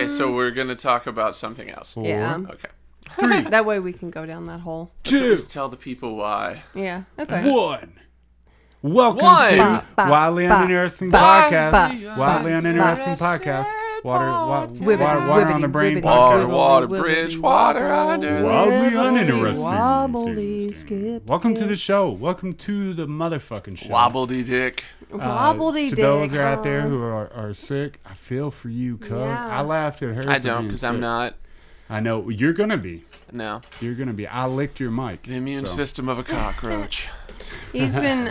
Okay, so we're going to talk about something else. Yeah. Okay. 3, That way we can go down that hole. 2, Just tell the people why. Yeah. Okay. 1. Welcome One. to Wildly Uninteresting Podcast. Wildly Uninteresting Podcast. Water on the brain podcast. Water, bridge, water under. Wildly uninteresting. Wobbly, skip, Welcome to the show. Welcome to the motherfucking show. Wobbledy dick. Wobbledy to dick. those out there who are sick, I feel for you, cuz. Yeah. I laughed at her. I for don't, being because sick. I'm not. I know. You're going to be. No. You're going to be. I licked your mic. The immune so. system of a cockroach. He's been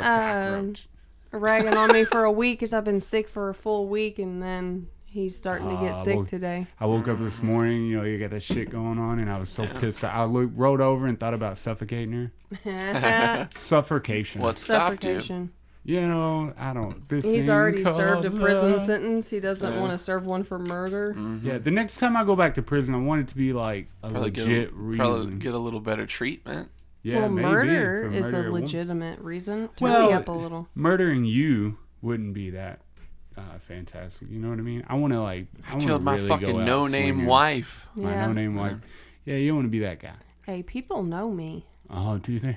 ragging on me for a week because I've been sick for a full week, and then he's starting to get sick today. I woke up this morning, you got that shit going on, and I was so pissed. I rolled over and thought about suffocating her. Suffocation. What stopped you? Suffocation. I don't. This He's thing already called served a prison love. sentence. He doesn't want to serve one for murder. Yeah, the next time I go back to prison, I want it to be like a legit reason. Probably get a little better treatment. Yeah, Well, maybe. murder For is a murder woman. legitimate reason. Turn Well, me up a little. Murdering you wouldn't be that fantastic. You know what I mean? I want to I Killed my really fucking no-name wife. My Yeah. no-name wife. Yeah, you don't want to be that guy. Hey, people know me. Oh, do they?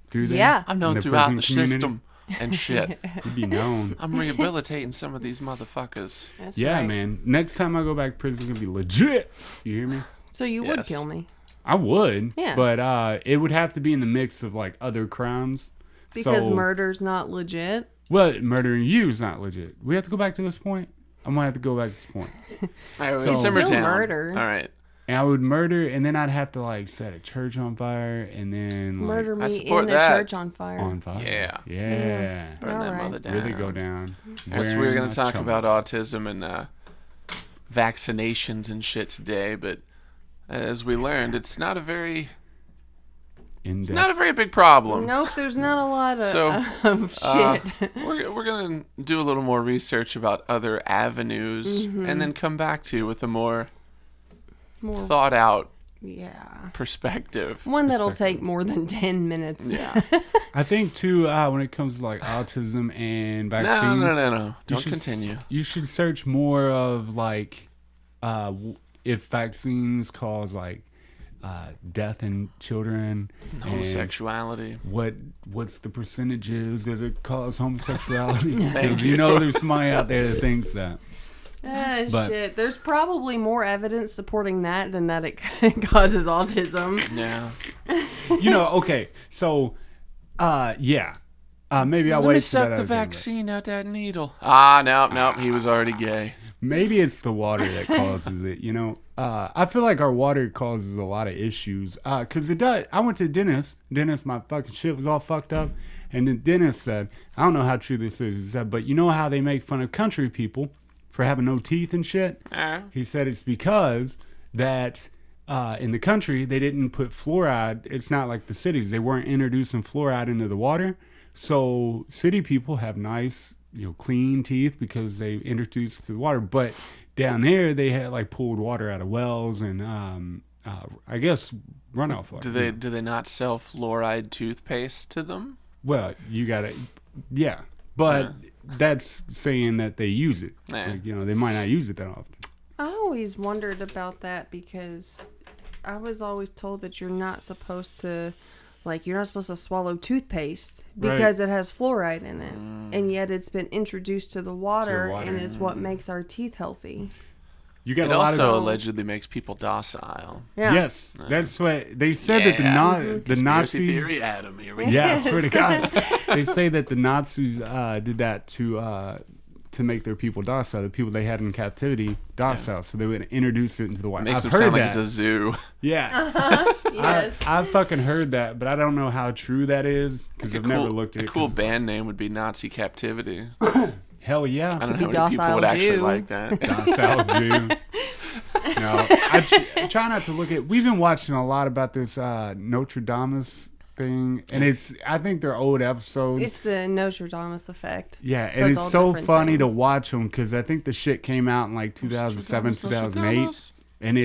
Do they? Yeah. I'm known In the throughout prison the community? system and shit. You'd be known. I'm rehabilitating some of these motherfuckers. That's Yeah, right. man. Next time I go back to prison, it's going to be legit. You hear me? So you would Yes. kill me. I would. Yeah. But it would have to be in the mix of other crimes. Because so, murder's not legit. Well, murdering you is not legit. We have to go back to this point. I'm going to have to go back to this point. All right, So- simmer Still down. murder. All right. And I would murder, and then I'd have to set a church on fire, and then Murder I me support in a that. church on fire. on fire. Yeah. Yeah. Burn that Alright. mother down. Really go down. Yes, Wearing we're going my to talk chum- about autism and vaccinations and shit today, but as we learned, it's not a very big problem. Nope, there's not a lot of, So, of shit. We're going to do a little more research about other avenues and then come back to you with a more More, thought out yeah. perspective. One that'll take more than 10 minutes. Yeah. I think, too, when it comes to autism and vaccines. No. you Don't should continue. You should search more of if vaccines cause death in children, and Homosexuality. what's the percentages? Does it cause homosexuality? Because there's somebody out there that thinks that. But- Shit. There's probably more evidence supporting that than that it causes autism. Yeah. Okay, so yeah. Maybe I'll Let wait me for suck that the other thing, vaccine out that needle. No, he was already gay. Maybe it's the water that causes it, I feel like our water causes a lot of issues. Because it does. I went to the dentist. Dentist, my fucking shit was all fucked up. And the dentist said, I don't know how true this is. He said, but you know how they make fun of country people for having no teeth and shit? He said it's because that in the country, they didn't put fluoride. It's not like the cities. They weren't introducing fluoride into the water. So city people have nice, clean teeth because they introduced it to the water. But down there, they had pooled water out of wells and I guess runoff water. Do they not sell fluoride toothpaste to them? Well, you gotta, yeah. But that's saying that they use it. Yeah. They might not use it that often. I always wondered about that because I was always told that you're not supposed to swallow toothpaste because it has fluoride in it. And yet it's been introduced to the water, and is what makes our teeth healthy. You got It a lot also of allegedly makes people docile. Yeah. Yes, that's what they said that the Conspiracy Nazis. theory, Adam. Here we go. Yeah, I swear to God, they say that the Nazis did that to make their people docile, the people they had in captivity docile, so they would introduce it into the wild. Makes I've them heard sound like that. it's a zoo. Yeah, Yes. I've fucking heard that, but I don't know how true that is because I've never looked at a it. cool 'cause- band name would be Nazi Captivity. Hell yeah, I don't be know how many people would docile actually Jew. like that. docile Jew. No, I try not to look at. We've been watching a lot about this Notre Dame thing, and I think they're old episodes. It's the Notre Dame effect. Yeah, So and it's it's all so different funny to things. watch them because I think the shit came out in 2007, 2008. And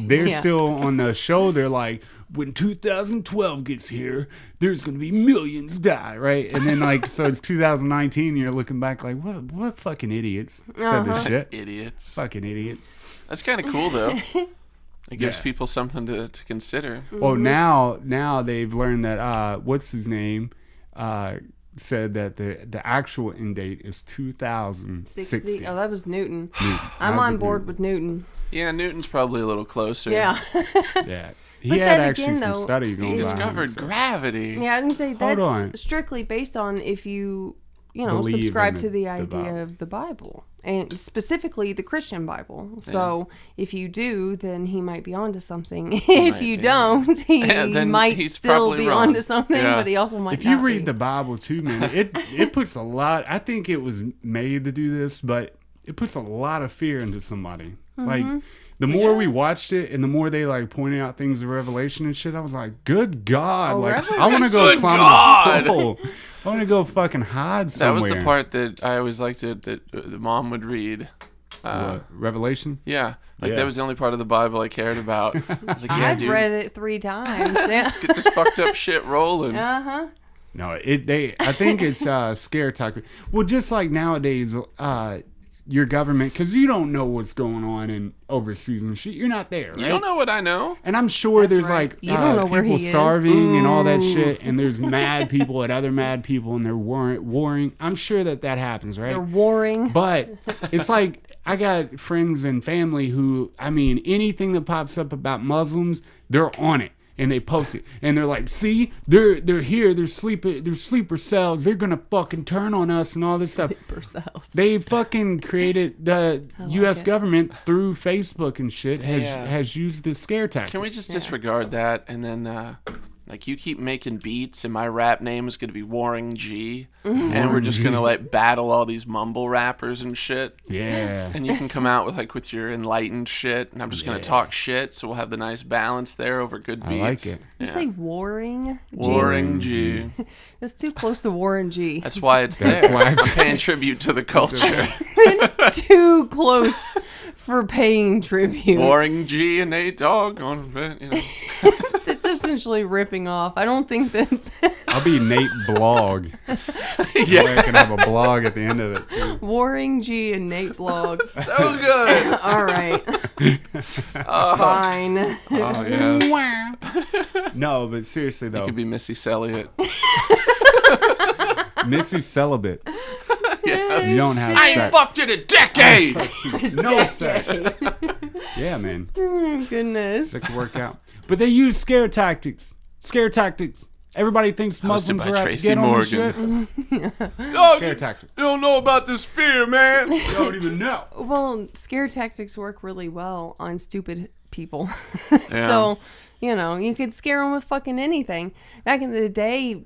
they're Yeah. still on the show. They're like, when 2012 gets here, there's going to be millions die, right? And then like, so it's 2019. And you're looking back like, what fucking idiots said this shit? Idiots. Fucking idiots. That's kind of cool, though. It gives Yeah. people something to consider. Well, now they've learned that what's his name said that the actual end date is 2060. Oh, that was Newton. I'm How's on it board Newton? with Newton. Yeah, Newton's probably a little closer. Yeah. Yeah, he But had then actually again, some though, study going He on. discovered gravity. Yeah, I didn't say Hold on. that's strictly based on if you Believe subscribe in to the the Bible. idea of the Bible. And specifically the Christian Bible. So if you do, then he might be onto something. If might you be. don't, he Then might he's still probably be wrong. onto something, Yeah. but he also might If you not read be. the Bible too, man, it puts a lot. I think it was made to do this, but it puts a lot of fear into somebody. Like the more we watched it, and the more they like pointed out things of Revelation and shit, I was like, "Good God!" Oh, Like I want to go Good climb God! a pole. I want to go fucking hide That somewhere. was the part that I always liked that the mom would read. What, Revelation. Yeah, like Yeah. that was the only part of the Bible I cared about. I was like, yeah, I've dude, read it 3 times. Yeah. get this fucked up shit rolling. Uh-huh. No, I think it's scare tactic. Well, just like nowadays, your government, because you don't know what's going on in overseas and shit. You're not there, right? You don't know what I know. And I'm sure That's there's right. like You don't know where people he is. starving and all that Ooh. shit, and there's mad people at other mad people, and they're warring. I'm sure that happens, right? They're warring. But it's like I got friends and family who, I mean, anything that pops up about Muslims, they're on it. And they post it, and they're like, "See, they're here. They're sleeper cells. They're gonna fucking turn on us and all this stuff." Ourselves. They fucking created the U.S. it. government through Facebook and shit Yeah. has used the scare tactic. Can we just disregard that and then like you keep making beats and my rap name is gonna be Warring G and we're just gonna like battle all these mumble rappers and shit. Yeah. And you can come out with your enlightened shit, and I'm just gonna talk shit, so we'll have the nice balance there over good beats. I like it. You say warring? Warring G. That's too close to Warren G. That's why it's That's there. why it's- paying tribute to the culture. It's too close for paying tribute. Warring G and Nate Dogg on, It's essentially ripping off. I don't think that's I'll be Nate Blog. Yeah, I can have a blog at the end of it too. Warring G and Nate blogs. so good. All right. Fine. Oh yes. No, but seriously You though, could be Missy Elliott. Missy celibate. Yes. You don't have I ain't sex. fucked in a decade. No sex. Yeah, man. Oh, goodness. That could work out. But they use scare tactics. Scare tactics. Everybody thinks Muslims by are out to Tracy get on Morgan. shit. Oh, Scare you tactics. don't know about this fear, man. You don't even know. Well, scare tactics work really well on stupid people. Yeah. So, you could scare them with fucking anything. Back in the day,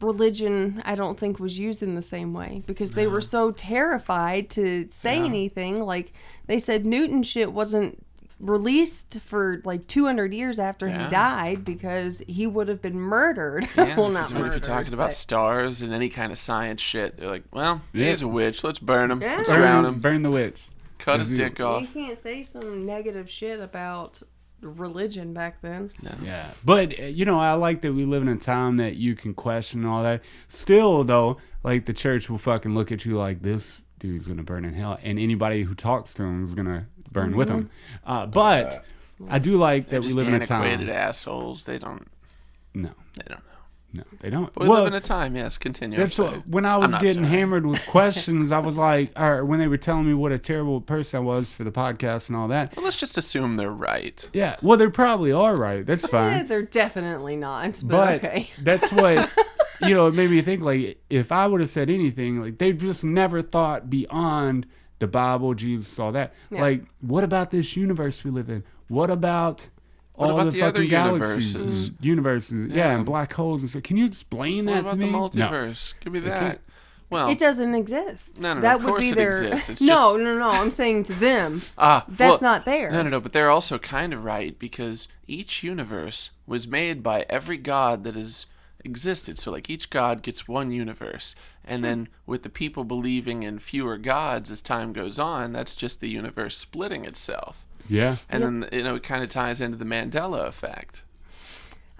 religion, I don't think, was used in the same way because they were so terrified to say anything. Like, they said Newton shit wasn't released for like 200 years after Yeah. he died because he would have been murdered. Yeah, Well, not 'cause what if murdered. you're talking about but- stars and any kind of science shit? They're like, well, Yeah. he's a witch. Let's burn him. Yeah. Let's drown him. Burn the witch. Cut his Is he- dick off. You can't say some negative shit about religion back then. Yeah. But, I like that we live in a time that you can question all that. Still, though, like the church will fucking look at you like this dude's going to burn in hell. And anybody who talks to him is going to burn with him. But I do like They're that we just live in a antiquated time. assholes. They don't No, know. no, they don't. But we live in a time, yes. Continue. That's I'm what, sorry. when I was I'm not getting sorry. hammered with questions, I was like, or when they were telling me what a terrible person I was for the podcast and all that. Well, let's just assume they're right. Yeah, well, they probably are right. That's Yeah, fine. they're definitely not, but But okay. that's what, it made me think, like, if I would have said anything, like, they've just never thought beyond the Bible, Jesus, all that. Yeah. Like, what about this universe we live in? What about What all about the the other fucking galaxies? universes? Yeah, Yeah. and black holes and stuff. Can you explain What that about to the me? multiverse? Give me that. can't. Well, It doesn't exist. No, that of would course be it their. exists. It's no, just- no. I'm saying to them, that's that's not there. No. But they're also kind of right because each universe was made by every god that has existed. So, like, each god gets one universe. And then with the people believing in fewer gods as time goes on, that's just the universe splitting itself. Yeah. And then, it kind of ties into the Mandela effect.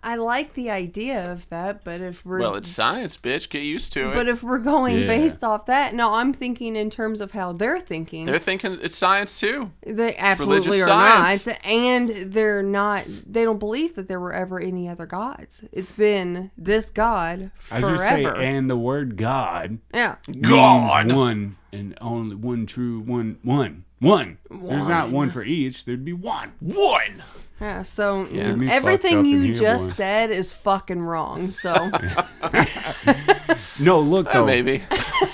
I like the idea of that, but if we're Well, it's science, bitch. Get used to it. but if we're going Yeah. based off that, no, I'm thinking in terms of how they're thinking. They're thinking it's science too. They absolutely religious are science. not, and they're not. They don't believe that there were ever any other gods. It's been this God I forever. just say, and the word God Yeah, God. means one and only one true one. There's not one for each. There'd be one. One. yeah. So Yeah. Me fucked everything up in you here, just boy. said is fucking wrong. So No, look though. Maybe.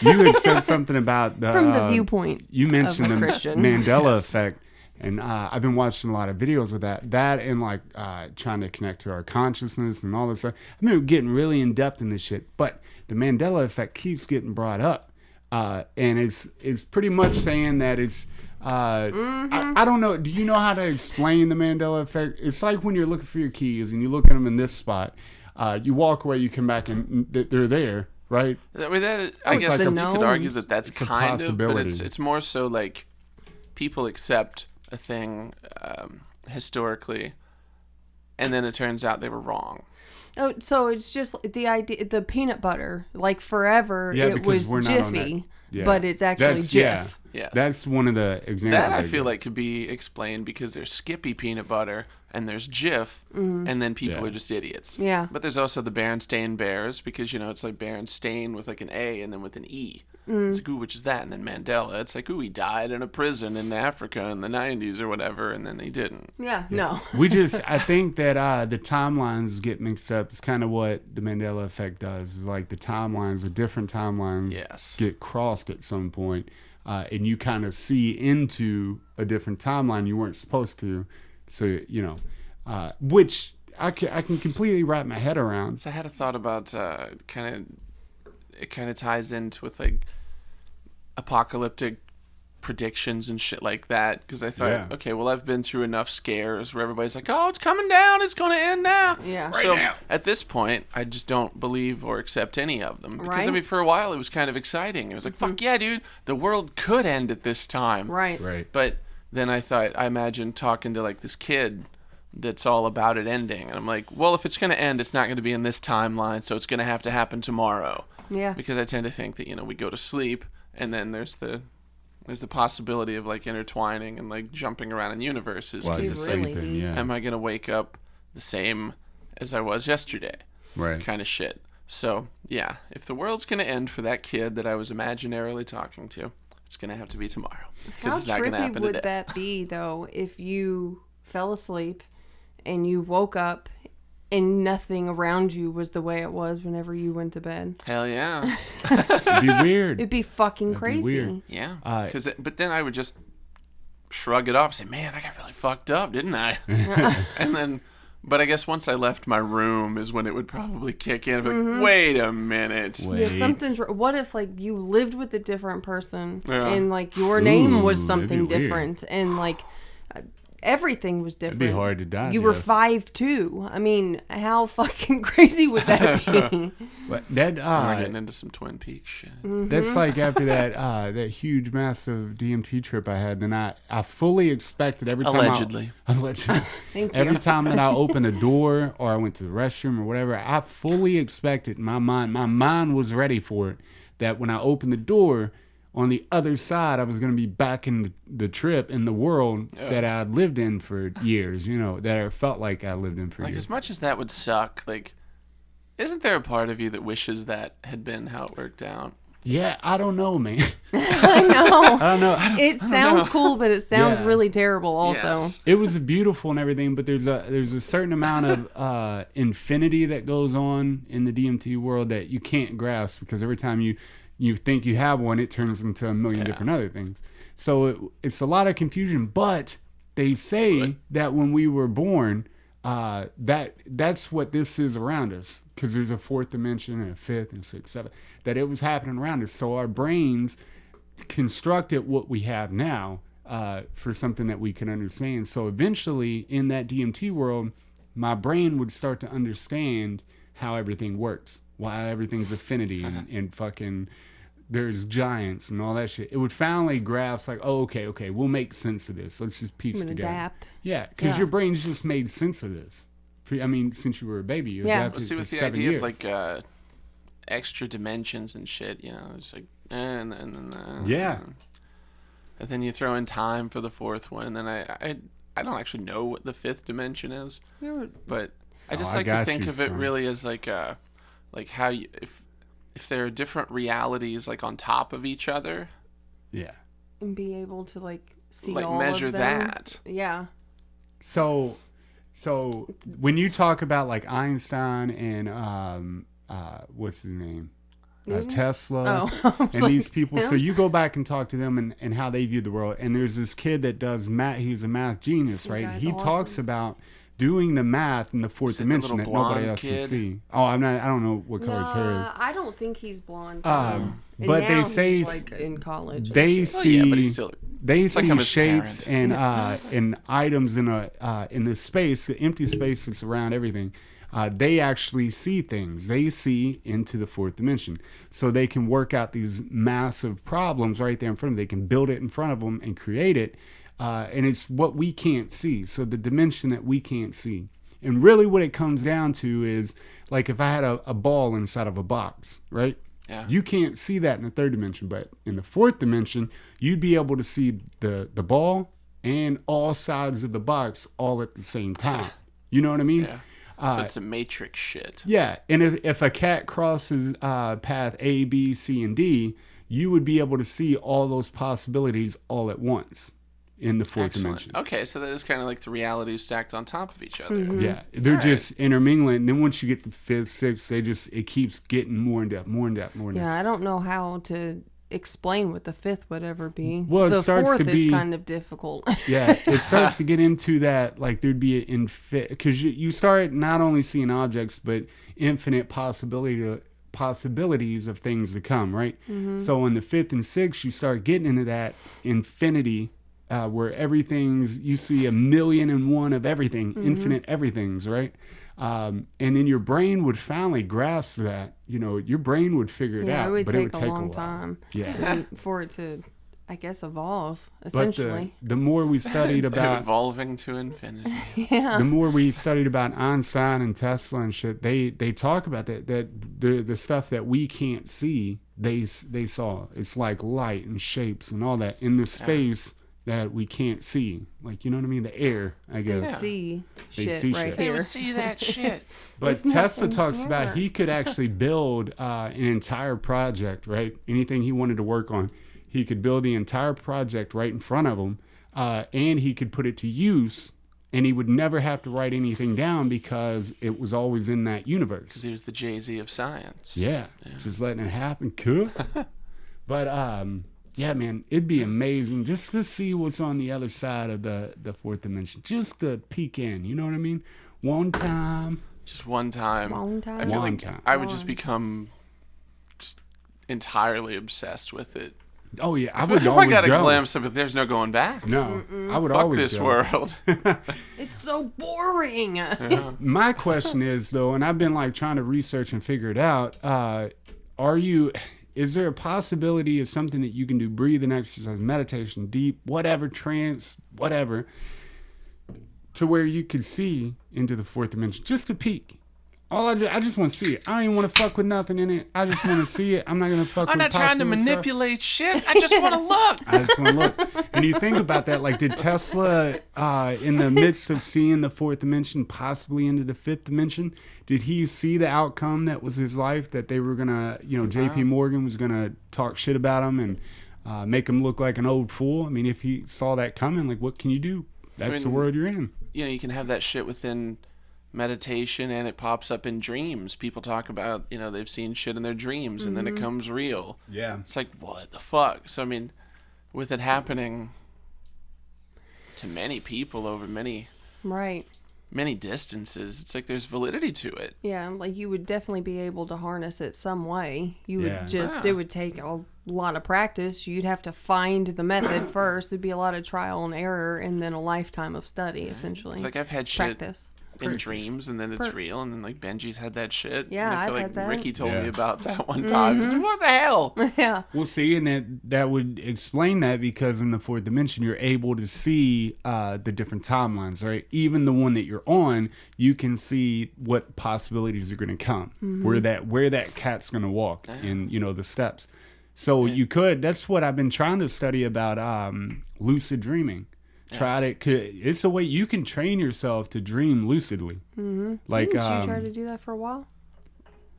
You had said something about the from the viewpoint, You mentioned of a the Christian. Mandela effect, and I've been watching a lot of videos of that. That and like trying to connect to our consciousness and all this stuff. I mean, we're getting really in depth in this shit, but the Mandela effect keeps getting brought up, and it's pretty much saying that it's. I don't know. Do you know how to explain the Mandela effect? It's like when you're looking for your keys and you look at them in this spot. You walk away, you come back, and they're there, right? I mean, I it's guess like you a could argue gnomes. that that's It's a kind of, but possibility. it's more so like people accept a thing historically, and then it turns out they were wrong. Oh, so it's just the idea. The peanut butter, like forever, Yeah, it because was we're not on Jiffy, that. Yeah. but it's actually That's- Jif. yeah. Yes. That's one of the examples. That I give. feel like could be explained because there's Skippy peanut butter and there's Jif, and then people Yeah. are just idiots. Yeah. But there's also the Berenstain Bears because it's like Berenstain with like an A and then with an E. It's like, ooh, which is that? And then Mandela, it's like, ooh, he died in a prison in Africa in the 90s or whatever, and then he didn't. Yeah, no. I think that the timelines get mixed up. It's kind of what the Mandela effect does. Is like the timelines, the different timelines Yes. get crossed at some point, and you kind of see into a different timeline you weren't supposed to. So, which I can completely wrap my head around. So I had a thought about it kind of ties into with like apocalyptic predictions and shit like that because I thought, Yeah. okay, well, I've been through enough scares where everybody's like, oh, it's coming down, it's going to end now. Yeah. Right So now. at this point, I just don't believe or accept any of them because I Right. mean, for a while it was kind of exciting. It was like, fuck yeah, dude, the world could end at this time. Right. Right. But then I imagined talking to like this kid that's all about it ending, and I'm like, well, if it's going to end, it's not going to be in this timeline, so it's going to have to happen tomorrow. Yeah. Because I tend to think that we go to sleep and then there's the possibility of like intertwining and like jumping around in universes. While 'Cause you're it's really like, sleeping, yeah. am I going to wake up the same as I was yesterday? Right. Kind of shit. So yeah, if the world's going to end for that kid that I was imaginarily talking to, it's going to have to be tomorrow. Because How it's not going to trippy happen would today. that be, though, if you fell asleep and you woke up and nothing around you was the way it was whenever you went to bed? Hell yeah. It'd be weird. It'd be fucking That'd be crazy. weird. Yeah. Uh, But then I would just shrug it off and say, man, I got really fucked up, didn't I? And then, but I guess once I left my room is when it would probably kick in. Like, wait a minute. Wait. Yeah, something's. What if like you lived with a different person Yeah. and like your name was Ooh, that'd something be weird. different and like everything was different. It'd be hard to You were digest. 5'2". I mean, how fucking crazy would that be? But that We're getting into some Twin Peaks shit. that's like after that huge massive DMT trip I had, and I fully expected every time Allegedly. allegedly Thank every you. time that I opened a door or I went to the restroom or whatever, I fully expected in my mind was ready for it, that when I opened the door on the other side I was going to be back in the trip in the world that I lived in for years, that I felt like I lived in for Like, years. as much as that would suck, like, isn't there a part of you that wishes that had been how it worked out? Yeah, I don't know, man. I know. I don't know. It sounds cool, but it sounds Yeah. really terrible also. Yes. It was beautiful and everything, but there's a certain amount of infinity that goes on in the DMT world that you can't grasp, because every time you think you have one, it turns into a million different other things. So it's a lot of confusion, but they say that when we were born, that's what this is around us, because there's a fourth dimension and a fifth and sixth, seventh, that it was happening around us. So our brains constructed what we have now for something that we can understand. So eventually in that DMT world, my brain would start to understand how everything works, why everything's affinity and fucking there's giants and all that shit, it would finally grasp like, oh, okay, we'll make sense of this. Let's just piece I'm gonna together. adapt. Yeah, because your brain's just made sense of this. Since you were a baby, you adapted See, for with the 7 idea years. of like extra dimensions and shit, it's like, and then you throw in time for the fourth one, and then I don't actually know what the fifth dimension is, but I just like to think of it really as like how you, if there are different realities like on top of each other, and be able to like see like all measure of them. that. Yeah. So when you talk about like Einstein and what's his name? Tesla and these people. So you go back and talk to them and how they view the world. And there's this kid that does math. He's a math genius, right? He talks about doing the math in the fourth dimension that nobody else can see. Oh, I don't know what color his hair is. I don't think he's blonde. But they say he's like in college. They see but he's still, they see like shapes and items in the space, the empty space that's around everything. They actually see things. They see into the fourth dimension. So they can work out these massive problems right there in front of them. They can build it in front of them and create it. And it's what we can't see. So the dimension that we can't see. And really what it comes down to is, like if I had a ball inside of a box, right? Yeah. You can't see that in the third dimension. But in the fourth dimension, you'd be able to see the ball and all sides of the box all at the same time. You know what I mean? Yeah. So it's the Matrix shit. Yeah, and if a cat crosses path A, B, C, and D, you would be able to see all those possibilities all at once in the fourth dimension. Okay, so that is kind of like the realities stacked on top of each other. Mm-hmm. Yeah, they're just intermingling. And then once you get to fifth, sixth, it keeps getting more in depth, more in depth, more in depth. Yeah, I don't know how to explain what the fifth would ever be. Well, the it starts fourth to be is kind of difficult. Yeah, it starts to get into that, like there'd be because you start not only seeing objects but infinite possibilities of things to come, right? Mm-hmm. So in the fifth and sixth, you start getting into that infinity where you see 1,000,001 of everything, infinite everythings, right? And then your brain would finally grasp that. Your brain would figure it out. It would but take it would take a long time. Yeah, for it to, I guess, evolve. Essentially, but the more we studied about evolving to infinity, the more we studied about Einstein and Tesla and shit, they talk about that the stuff that we can't see, they saw. It's like light and shapes and all that in the space that we can't see, like, you know what I mean, the air, I guess. They see right shit. here. they would see that shit. But Tesla talks about he could actually build an entire project, right? Anything he wanted to work on, he could build the entire project right in front of him, and he could put it to use, and he would never have to write anything down because it was always in that universe. Because he was the Jay-Z of science. Yeah, just letting it happen. Cool. But yeah, man, it'd be amazing just to see what's on the other side of the fourth dimension. Just to peek in, you know what I mean? One time. Just one time. I feel like time. I would just become just entirely obsessed with it. Oh, yeah, I would if always I got a go. glimpse of it, there's no going back. No, I would Fuck always this go. world. It's so boring. My question is, though, and I've been like trying to research and figure it out, is there a possibility of something that you can do, breathing exercise, meditation, deep, whatever, trance, whatever, to where you could see into the fourth dimension, just to peek? I just want to see it. I don't even want to fuck with nothing in it. I just want to see it. I'm not going to fuck with I'm not trying to possible manipulate shit. I just want to look. I just want to look. And you think about that, like, did Tesla, in the midst of seeing the fourth dimension, possibly into the fifth dimension, did he see the outcome that was his life, that they were going to, J.P. Morgan was going to talk shit about him and make him look like an old fool? I mean, if he saw that coming, like, what can you do? That's the world you're in. You can have that shit within meditation, and it pops up in dreams. People talk about, they've seen shit in their dreams, and then it comes real. Yeah. It's like, what the fuck? So, I mean, with it happening to many people over many distances, it's like there's validity to it. Yeah, like you would definitely be able to harness it some way. You would Yeah. it would take a lot of practice. You'd have to find the method first. There'd be a lot of trial and error, and then a lifetime of study, essentially. It's like I've had practice. in dreams, and then it's real, and then like Benji's had that shit. Yeah, and I feel I've like had that. Ricky told me about that one time. He's like, what the hell? Yeah. We'll see, and that would explain that because in the fourth dimension, you're able to see the different timelines, right? Even the one that you're on, you can see what possibilities are going to come, where that cat's going to walk, and the steps. So you could. That's what I've been trying to study about lucid dreaming. It's a way you can train yourself to dream lucidly. Like, didn't you try to do that for a while?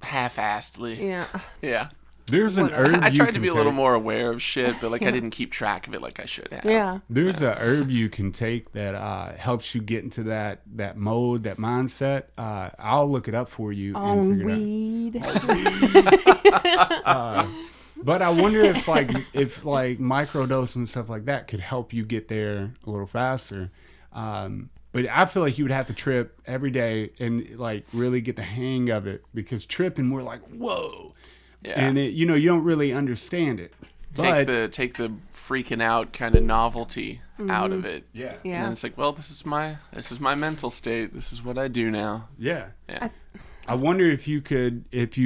Half-assedly. Yeah. Yeah. There's an herb. I you tried can to be a take. little more aware of shit, but like I didn't keep track of it like I should have. Yeah. There's a herb you can take that helps you get into that mode, that mindset. I'll look it up for you. On and figure weed. It out. But I wonder if microdose and stuff like that could help you get there a little faster. But I feel like you would have to trip every day and like really get the hang of it, because tripping, we're like, whoa. Yeah. And you don't really understand it. Take the freaking out kind of novelty out of it. Yeah. Yeah. And then it's like, well, this is my mental state. This is what I do now. Yeah. Yeah. I wonder if you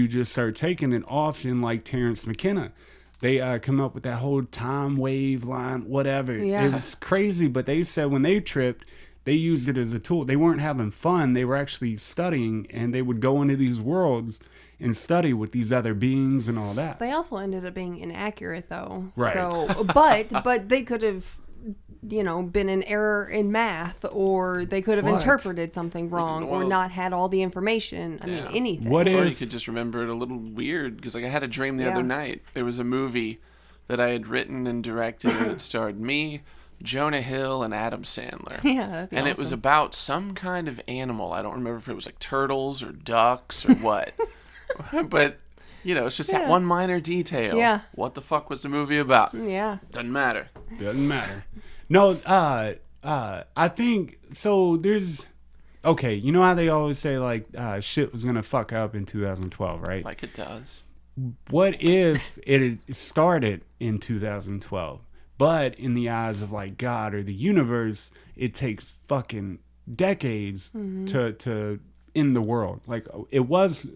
just start taking it often, like Terrence McKenna. They come up with that whole time wave line, whatever. Yeah. It was crazy, but they said when they tripped, they used it as a tool. They weren't having fun. They were actually studying, and they would go into these worlds and study with these other beings and all that. They also ended up being inaccurate, though. Right. So, but they could have, been an error in math, or they could have What? interpreted something wrong, or well- not had all the information. I mean, anything. What Or if- you could just remember it a little weird, because like I had a dream the Yeah. other night. There was a movie that I had written and directed, and it starred me, Jonah Hill, and Adam Sandler. Yeah, that'd be And it was awesome. about some kind of animal. I don't remember if it was like turtles or ducks or what. But, it's just that one minor detail. Yeah. What the fuck was the movie about? Yeah. Doesn't matter. Doesn't matter. No, I think so. There's okay. You know how they always say like shit was gonna fuck up in 2012, right? Like it does. What if it had started in 2012, but in the eyes of like God or the universe, it takes fucking decades to end the world. Like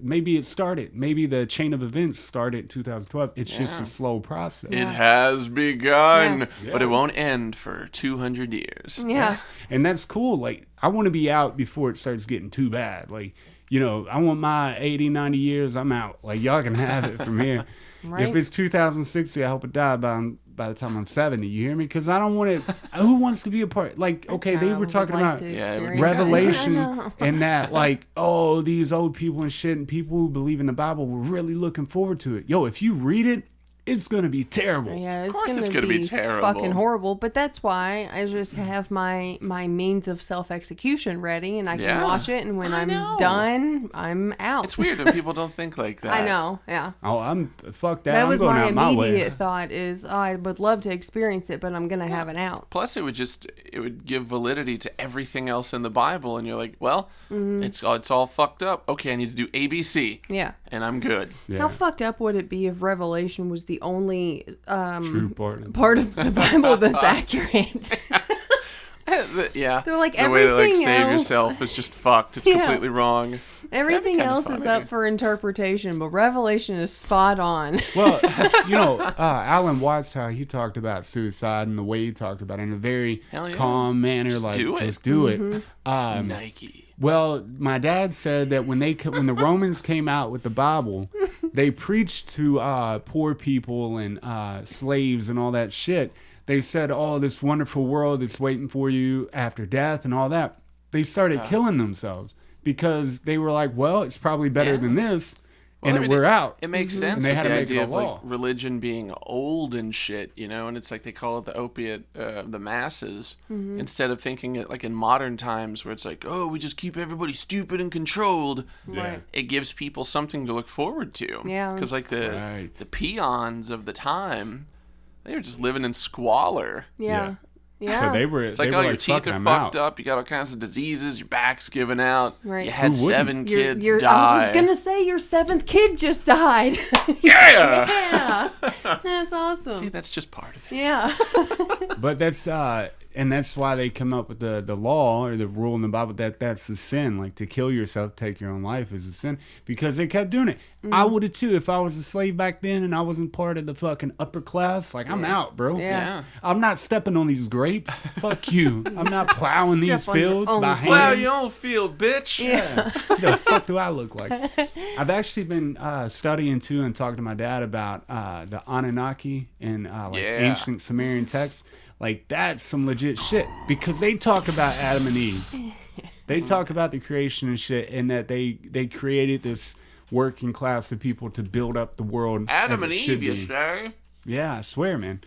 maybe the chain of events started in 2012. It's just a slow process. It has begun, Yeah. but it won't end for 200 years. Yeah. And that's cool. Like, I want to be out before it starts getting too bad. Like, I want my 80, 90 years, I'm out. Like, y'all can have it from here. Right. If it's 2060, I hope it die by the time I'm 70. You hear me? Because I don't want it. Who wants to be a part? Like, okay, they were talking about Revelation and that, like, oh, these old people and shit, and people who believe in the Bible were really looking forward to it. Yo, if you read it, it's going to be terrible. Yeah, Of course it's gonna be terrible. fucking horrible. But that's why I just have my means of self-execution ready, and I can Yeah. watch it, and when I I'm know. done, I'm out. It's weird when people don't think like that. I know, yeah. Oh, fuck that. That I'm was going my out my way. immediate thought is, I would love to experience it, but I'm going to have an out. Plus, it would give validity to everything else in the Bible, and you're like, well, it's all fucked up. Okay, I need to do ABC, Yeah. and I'm good. Yeah. How fucked up would it be if Revelation was the only True part. part of the Bible that's accurate? Yeah, They're like, the way to like everything save else- yourself is just fucked. It's Yeah. completely wrong. Everything kinda else is funny. up for interpretation, but Revelation is spot on. Well, Alan Watts, how he talked about suicide and the way he talked about it in a very Hell yeah. calm manner, like do it. just do Mm-hmm. it. Nike. Well, my dad said that when the Romans came out with the Bible, they preached to poor people and slaves and all that shit. They said, "Oh, this wonderful world that's waiting for you after death and all that." They started killing themselves because they were like, "Well, it's probably better Yeah. than this," Well, and I mean, we're out. It makes sense And they with had the to make it idea a of law. like religion being old and shit, and it's like they call it the opiate of the masses, instead of thinking it like in modern times where it's like, oh, we just keep everybody stupid and controlled. Right. It gives people something to look forward to. Yeah. Because like the Right. peons of the time, they were just living in squalor. Yeah. Yeah. So they were. It's like, they oh, were your like, teeth "Fuck, are I'm fucked out." up. You got all kinds of diseases. Your back's giving out. Right. You had Who wouldn't? 7 kids I die. was gonna say your 7th kid just died. Yeah. Yeah, that's awesome. See, that's just part of it. Yeah. But that's and that's why they come up with the law or the rule in the Bible that's a sin. Like to kill yourself, take your own life is a sin because they kept doing it. I would have too if I was a slave back then and I wasn't part of the fucking upper class. Like I'm out, bro. Yeah. I'm not stepping on these grapes. Fuck you. I'm not plowing these fields by hands. Plow your own field, bitch. Yeah. The fuck do I look like? I've actually been studying too and talking to my dad about the Anunnaki and ancient Sumerian texts. Like that's some legit shit because they talk about Adam and Eve. They talk about the creation and shit, and that they created this working class of people to build up the world. Adam as and it should Eve, be. you say? Yeah, I swear, man.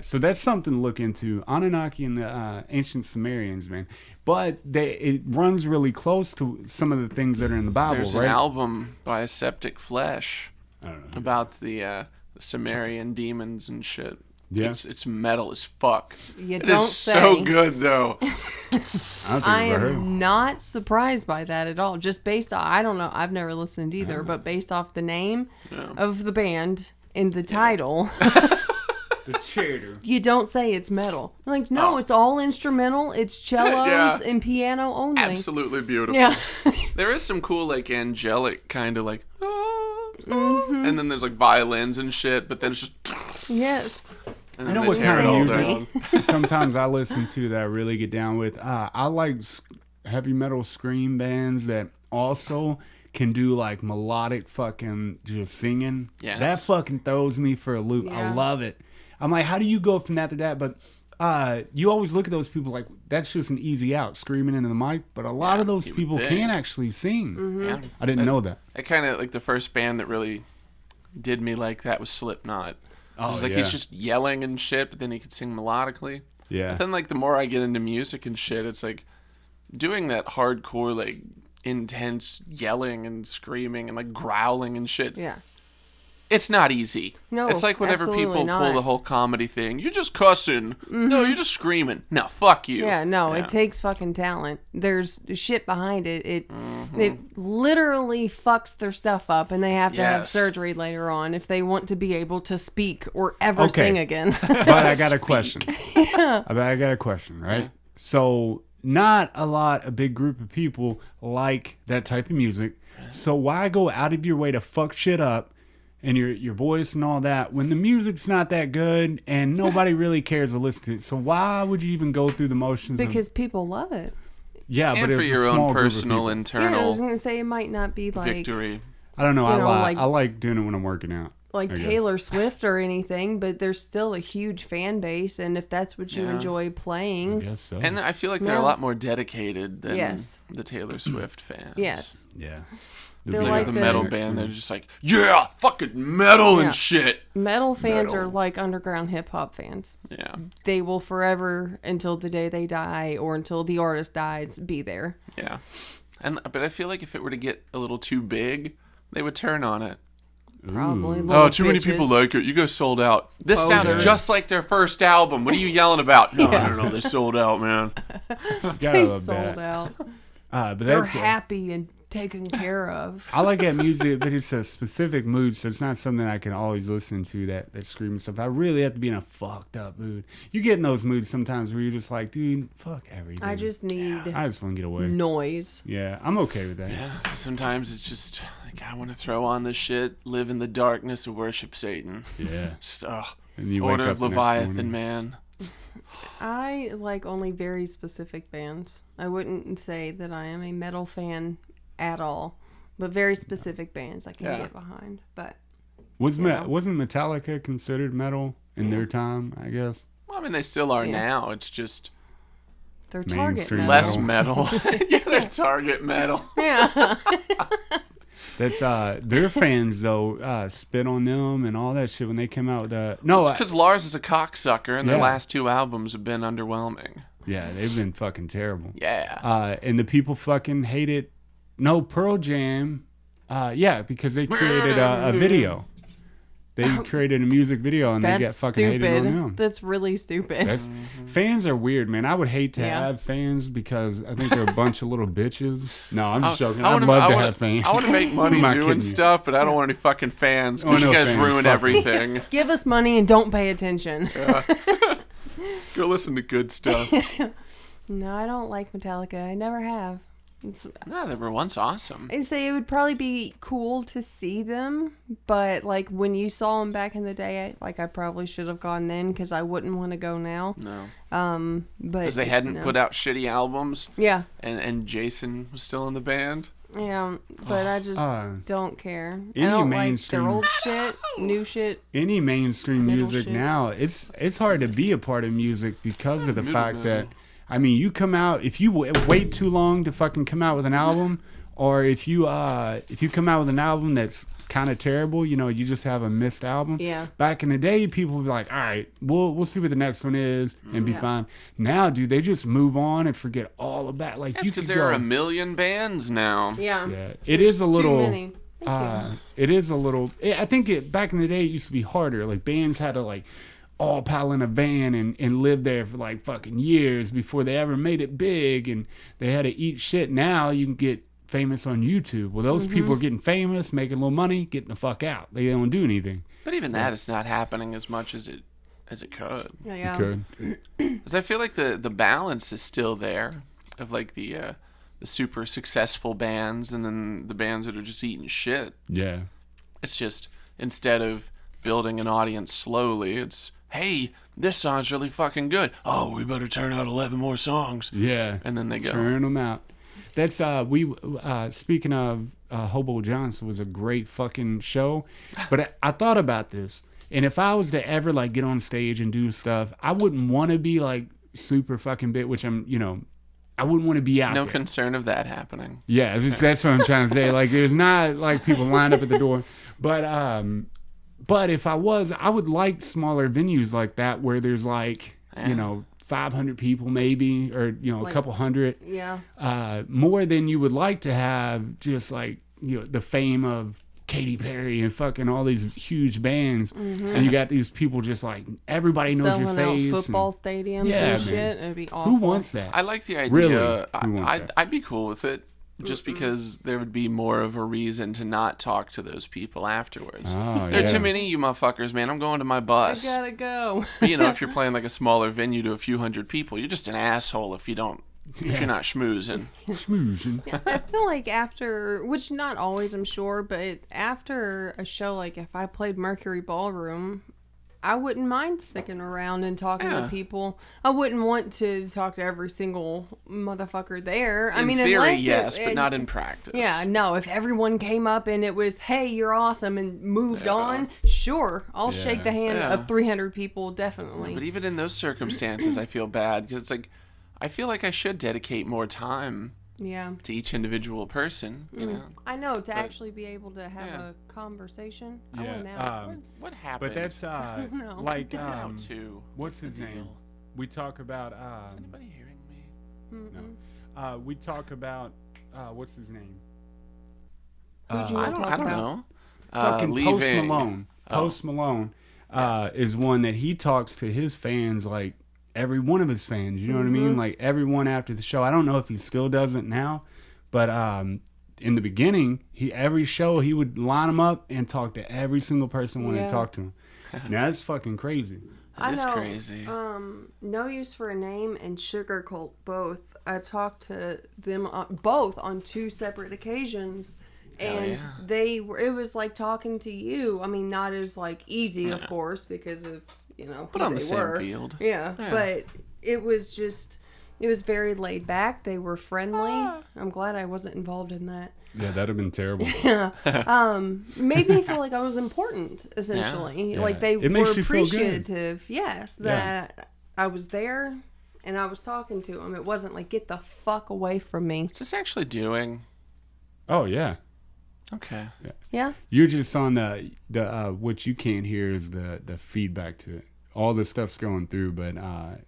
So that's something to look into. Anunnaki and the ancient Sumerians, man. But it runs really close to some of the things that are in the Bible, There's right? an album by Septic Flesh I don't know. about the Sumerian demons and shit. Yeah. It's metal as fuck. You It don't is say. so good though. I don't think I I've ever heard. am not surprised by that at all. Just based on, I don't know, I've never listened either, but based off the name of the band and the title, The cheater. you don't say it's metal. Like, no, it's all instrumental. It's cellos Yeah. and piano only. Absolutely beautiful. Yeah. There is some cool like angelic kind of like and then there's like violins and shit, but then it's just Yes. and You then know they what tear kind it all of down. music sometimes I listen to that I really get down with? I like heavy metal scream bands that also can do like melodic fucking just singing. Yes. That fucking throws me for a loop. I Yeah. love it. I'm like, how do you go from that to that? But you always look at those people like that's just an easy out, screaming into the mic. But a lot of those you would people think. can actually sing. Yeah. I didn't know that. I kind of like the first band that really did me like that was Slipknot. Oh, It was like yeah. he's just yelling and shit, but then he could sing melodically. Yeah. But then like the more I get into music and shit, it's like doing that hardcore like intense yelling and screaming and like growling and shit. Yeah. It's not easy. No, it's like whenever absolutely people not. pull the whole comedy thing. You're just cussing. No, you're just screaming. No, fuck you. Yeah, no, it takes fucking talent. There's shit behind it. It literally fucks their stuff up, and they have to have Yes. surgery later on if they want to be able to speak or ever Okay. sing again. But I got a question. I got a question, right? So, not a lot, a big group of people like that type of music. So, why go out of your way to fuck shit up and your voice and all that when the music's not that good and nobody really cares to listen to it? So, why would you even go through the motions Because people love it. yeah, And but for it's your a small own group of personal people. Yeah, I internal was gonna say it might not be like victory. I don't know. you know, I like- like doing it when I'm working out. I guess. Taylor Swift or anything, but there's still a huge fan base, and if that's what you Yeah. enjoy I playing, guess so. And I feel like they're a No. lot more dedicated than Yes. the Taylor Swift fans. yes, yeah. They're Like, like the the- metal band, they're just like, yeah, fucking metal Yeah. and shit. metal fans Metal. are like underground hip hop fans. Yeah, They will forever, until the day they die or until the artist dies, be there. yeah. But I feel like if it were to get a little too big, they would turn on it. Probably. Ooh. little Oh, too many bitches. people like it. You guys sold out. This sounds Posers. just like their first album. What are you yelling about? No, no, they sold out, man. Gotta They love sold that. out. But They're that's happy and taken care of. I like that music, but it's a specific mood, so it's not something I can always listen to. That screaming stuff. I really have to be in a fucked up mood. You get in those moods sometimes where you're just like, dude, fuck everything. I just need I just want to get away. noise. Yeah, I'm okay with that. Yeah, sometimes it's just like I want to throw on this shit, live in the darkness, and worship Satan. Yeah. Just, And you wake Order up of the next Leviathan, morning. man. I like only very specific bands. I wouldn't say that I am a metal fan at all, but very specific bands I can Yeah. get behind. But Wasn't Yeah. Metallica considered metal in their time? I guess. Well, I mean, they still are Yeah. now. It's just they're target Mainstream metal. less metal. Yeah, they're target metal. Yeah. That's their fans though spit on them and all that shit when they came out with no. Because Lars is a cocksucker, and their Yeah. last two albums have been underwhelming. Yeah, they've been fucking terrible. Yeah. And the people fucking hate it. No, Pearl Jam. Yeah, because they created a video. They created a music video and they get That's fucking hated on stupid. them. That's really stupid. That's, fans are weird, man. I would hate to Yeah. have fans because I think they're a bunch of little bitches. No, I'm just joking. I I'd wanna- love I to wanna- have fans. I want to make money I'm not doing kidding you. stuff, but I don't want any fucking fans. Oh, Because no you guys fans. ruin Fuck 'em. everything. Give us money and don't pay attention. Go listen to good stuff. No, I don't like Metallica. I never have. No, they were once awesome. I say it would probably be cool to see them, but like when you saw them back in the day, I probably should have gone then because I wouldn't want to go now. No. But Because they hadn't put out shitty albums. Yeah. And Jason was still in the band. Yeah, but I just don't care. I Any don't like mainstream- their old shit, new shit. Any mainstream Middle music shit. now, it's hard to be a part of music because of the fact that, I mean, you come out, if you wait too long to fucking come out with an album, or if you come out with an album that's kind of terrible, you know, you just have a missed album. Yeah. Back in the day, people would be like, all right, we'll see what the next one is and be fine. Now, dude, they just move on and forget all about, like, That's you because could there go, are a million bands now. Yeah. yeah, it is a little. Too many. Thank you. It is a little. I think back in the day it used to be harder. Like bands had to like all pile in a van and live there for like fucking years before they ever made it big, and they had to eat shit. Now you can get famous on YouTube. Well, those people are getting famous, making a little money, getting the fuck out. They don't do anything. But even that is not happening as much as it could. Yeah. Could. Because I feel like the balance is still there of like the super successful bands and then the bands that are just eating shit. Yeah. It's just instead of building an audience slowly, it's hey, this song's really fucking good. Oh, we better turn out 11 more songs. Yeah. And then they go. Turn them out. That's speaking of Hobo Johnson was a great fucking show, but I thought about this, and if I was to ever like get on stage and do stuff, I wouldn't want to be like super fucking big, which I'm, you know, I wouldn't want to be out No there. concern of that happening. Yeah, that's what I'm trying to say. Like, there's not like people lined up at the door, but if I was, I would like smaller venues like that where there's like, you know, 500 people maybe, or you know, Like, a couple hundred. Yeah. More than you would like to have, just like, you know, the fame of Katy Perry and fucking all these huge bands, and you got these people just like everybody knows Selling your face. out football stadiums Yeah, and man. shit. It'd be awful. Who wants that? I like the idea. Really? Who wants that? I'd be cool with it. Just because there would be more of a reason to not talk to those people afterwards. Oh, There are yeah. too many of you motherfuckers, man. I'm going to my I bus. gotta go. But, you know, if you're playing like a smaller venue to a few hundred people, you're just an asshole if you don't, if you're not schmoozing. Schmoozing. I feel like after, which not always, I'm sure, but after a show, like if I played Mercury Ballroom, I wouldn't mind sticking around and talking to people. I wouldn't want to talk to every single motherfucker there. In I mean, theory, unless yes, but not in practice. Yeah, no. If everyone came up and it was, "Hey, you're awesome," and moved on, sure, I'll shake the hand of 300 people, definitely. But even in those circumstances, I feel bad because it's like, I feel like I should dedicate more time Yeah, to each individual person. You know, I know, to actually be able to have a conversation. I Yeah. want out. what happened? But that's know. like Out to what's his name? We talk about Is anybody hearing me? we talk about what's his name? Who'd you I want to don't. talk I don't about? know. Fucking Post Leaving. Malone. Post Malone is one that he talks to his fans, like every one of his fans. You know what I mean? Like everyone after the show. I don't know if he still does it now, but in the beginning, every show he would line them up and talk to every single person when he talked to him. Now that's fucking crazy. I It's know. crazy. No Use for a Name and Sugar Cult both. I talked to them both on two separate occasions, and they were. It was like talking to you. I mean, not as like easy, of course, because of But who on the they same were. field. Yeah, but it was just. It was very laid back. They were friendly. I'm glad I wasn't involved in that. Yeah, that'd have been terrible. Made me feel like I was important, essentially. Yeah. Like they It were makes you feel good. appreciative, yes, that I was there and I was talking to them. It wasn't like, get the fuck away from me. What's this actually doing? Oh yeah. Okay. Yeah? You're just on the what you can't hear is the feedback to it. All the stuff's going through, but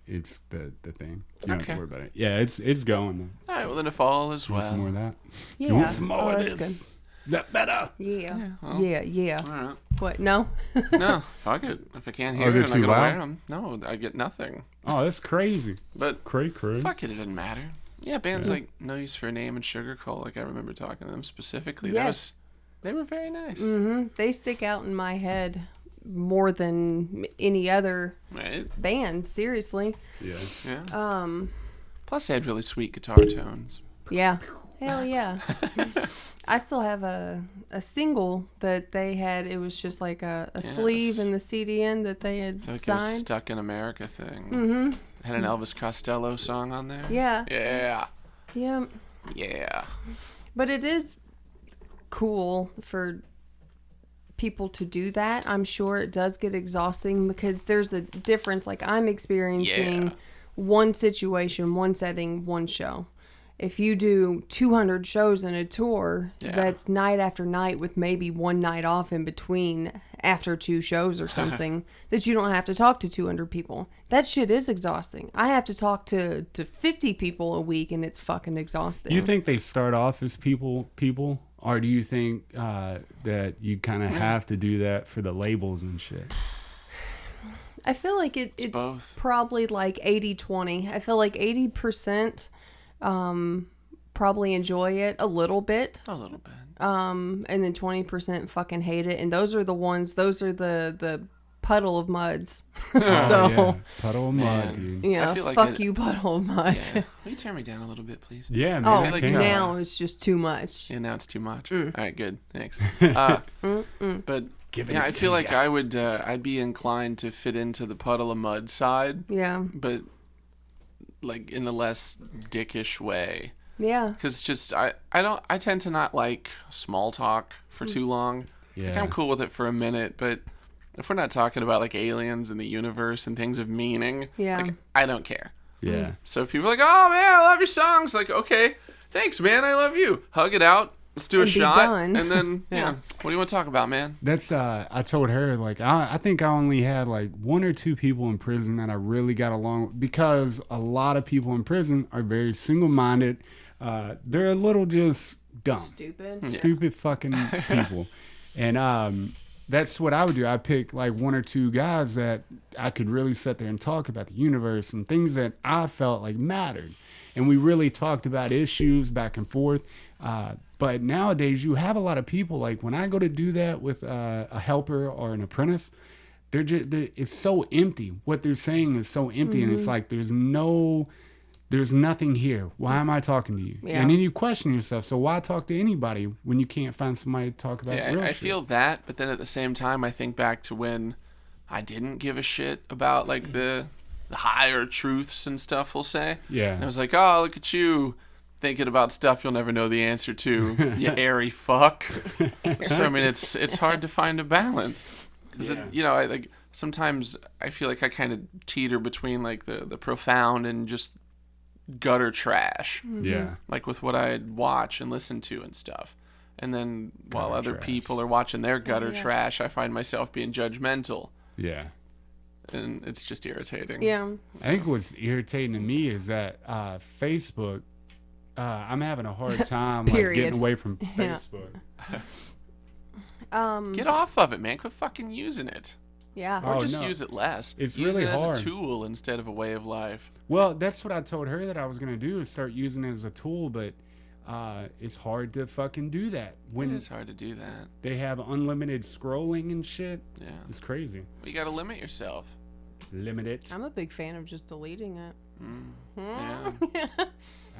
it's the thing. You don't have to worry about it. Yeah, it's going. All right. Well, then if all is You want some more well. of that? Yeah. You want some more of that's this? good. Is that better? Yeah. well, Yeah. All right. What? No? No, fuck it. If I can't hear is it it, I'm too gonna loud? wear them. No, I get nothing. Oh, that's crazy. But Cray. fuck it, it doesn't matter. Yeah, bands like No Use for a Name and Sugar Cult, like I remember talking to them specifically. Yes. They were very nice. Mm-hmm. They stick out in my head more than any other Right? band. Seriously. Yeah. Plus, they had really sweet guitar tones. Yeah. Hell yeah. I still have a single that they had. It was just like a sleeve and the CD in that they had Like a signed. Stuck in America thing. Mm-hmm. Had an Elvis Costello song on there. Yeah. Yeah. Yeah. Yeah. But it is cool for people to do that. I'm sure it does get exhausting because there's a difference. Like I'm experiencing one situation, one setting, one show. If you do 200 shows in a tour, that's night after night with maybe one night off in between after 2 shows or something, that you don't have to talk to 200 people. That shit is exhausting. I have to talk to 50 people a week, and it's fucking exhausting. You think they start off as people, or do you think that you kind of have to do that for the labels and shit? I feel like it's both. Probably like 80-20. I feel like 80% probably enjoy it a little bit. A little bit. And then 20% fucking hate it. And those are the puddle of muds. So, yeah. Puddle of mud, dude. yeah, I feel like fuck you, puddle of mud. Yeah. Will you turn me down a little bit, please? Yeah, man. Oh, I feel like, now it's just too much. Yeah, now it's too much. All right, good. Thanks. But I feel like I'd be inclined to fit into the puddle of mud side, Yeah. but like in a less dickish way. Yeah. Because just I tend to not like small talk for too long. Yeah. Like, I'm cool with it for a minute, but if we're not talking about like aliens and the universe and things of meaning, like, I don't care. Yeah. So if people are like, oh man, I love your songs, like, okay, thanks man, I love you. Hug it out. Let's do a And be shot. done. And then what do you want to talk about, man? That's I told her, like, I think I only had like 1 or 2 people in prison that I really got along with, because a lot of people in prison are very single-minded. They're a little just dumb, stupid fucking people. And that's what I would do. I pick like 1 or 2 guys that I could really sit there and talk about the universe and things that I felt like mattered. And we really talked about issues back and forth. But nowadays, you have a lot of people, like when I go to do that with a helper or an apprentice, it's so empty. What they're saying is so empty. And it's like, there's nothing here. Why am I talking to you? Yeah. And then you question yourself. So why talk to anybody when you can't find somebody to talk about real I shit? feel that, but then at the same time, I think back to when I didn't give a shit about like the higher truths and stuff, we'll say. Yeah. And I was like, oh, look at you thinking about stuff you'll never know the answer to, you airy fuck. So, I mean, it's hard to find a balance. Because, I like, sometimes I feel like I kind of teeter between like the profound and just gutter trash. Yeah. Like with what I watch and listen to and stuff. And then while Gutter other trash. people are watching their gutter trash, I find myself being judgmental. Yeah. And it's just irritating. Yeah. I think what's irritating to me is that Facebook, I'm having a hard time like, Period. getting away from Yeah. Facebook. Get off of it, man. Quit fucking using it. Yeah. Or Oh, just no. use it less. It's use really it as hard. a tool instead of a way of life. Well, that's what I told her that I was going to do, is start using it as a tool, but it's hard to fucking do that. When It is hard to do that. they have unlimited scrolling and shit, Yeah. it's crazy. But you gotta limit yourself. Limit it. I'm a big fan of just deleting it. Yeah.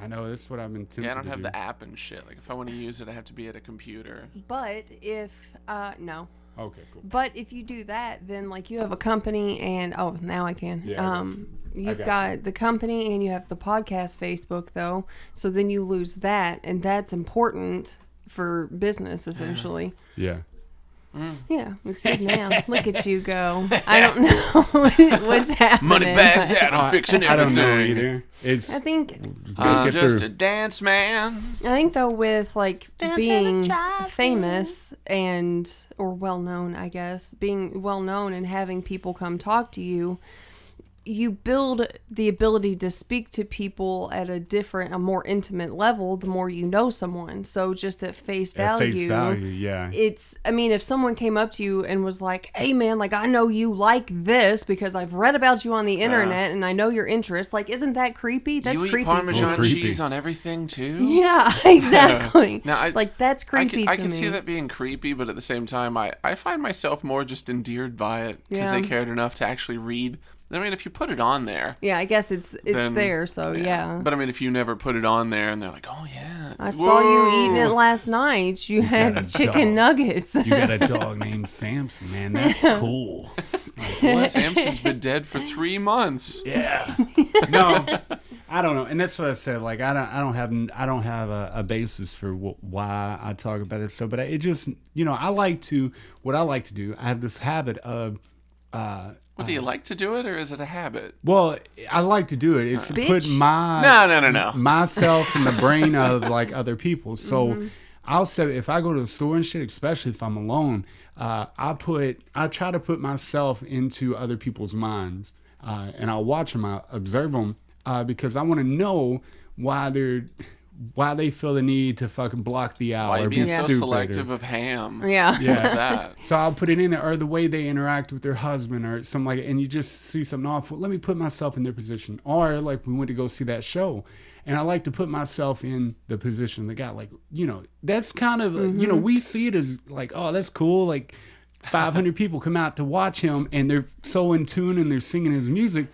I know, that's what I've been tempted Yeah, I don't to have do. the app and shit. Like, if I want to use it, I have to be at a computer. But if no. Okay, cool. But if you do that, then like you have a company and now I can. Yeah, I got you. You've got got the company and you have the podcast Facebook though. So then you lose that, and that's important for business essentially. Yeah. Yeah, it's big now. Look at you go. I don't know what's happening. Money bags but out, I'm fixing I don't know everything. either. It's I think I'm get just through. a dance man. though with like being famous or well known, I guess, being well known and having people come talk to you, you build the ability to speak to people at a more intimate level the more you know someone. So just at face value, yeah. If someone came up to you and was like, hey man, like I know you like this because I've read about you on the internet and I know your interests, like isn't that creepy? That's you creepy. eat Parmesan creepy. cheese on everything too? Yeah, exactly. Now, like that's creepy I to can me. see that being creepy, but at the same time, I find myself more just endeared by it because they cared enough to actually read. I mean, if you put it on there... Yeah, I guess it's then, there, so yeah. But I mean, if you never put it on there and they're like, oh yeah. I saw you eating it last night. You had chicken nuggets. You got a dog named Samson, man. That's cool. Like, what? Samson's been dead for 3 months. Yeah. No, I don't know. And that's what I said. Like, I don't have a basis for why I talk about it. So, but it just, what I like to do, I have this habit of... What, do you like to do it, or is it a habit? Well, I like to do it. It's to put No. myself in the brain of like other people. So I'll say if I go to the store and shit, especially if I'm alone, I try to put myself into other people's minds, and I'll watch them, I observe them, because I want to know why they feel the need to fucking block the hour. Why are you being so stupid selective of ham? Yeah. What's that? So I'll put it in there, or the way they interact with their husband or something like that, and you just see something off. Well, let me put myself in their position. Or like we went to go see that show, and I like to put myself in the position of the guy. Like, that's kind of, we see it as like, oh, that's cool. Like 500 people come out to watch him and they're so in tune and they're singing his music.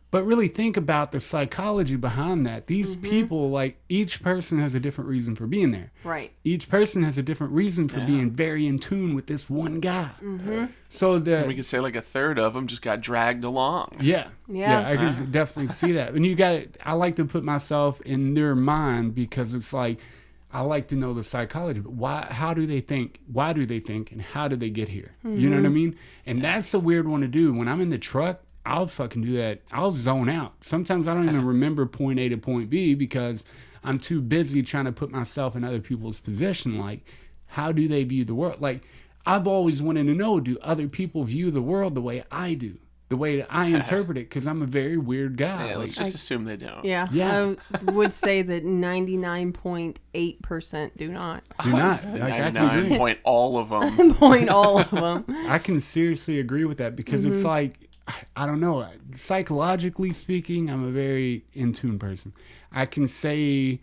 But really think about the psychology behind that. These people, like, each person has a different reason for being there. Right. Each person has a different reason for being very in tune with this one guy. So And we could say like a third of them just got dragged along. Yeah, I can definitely see that. And I like to put myself in their mind because it's like, I like to know the psychology. But how do they think? Why do they think? And how do they get here? You know what I mean? And that's a weird one to do. When I'm in the truck, I'll fucking do that. I'll zone out. Sometimes I don't even remember point A to point B because I'm too busy trying to put myself in other people's position. Like, how do they view the world? Like, I've always wanted to know, do other people view the world the way I do? The way that I interpret it? Because I'm a very weird guy. Yeah, let's just assume they don't. Yeah. I would say that 99.8% do not. Do not. Like, 99 point all of them. Point all of them. I can seriously agree with that because it's like, I don't know. Psychologically speaking, I'm a very in tune person. I can say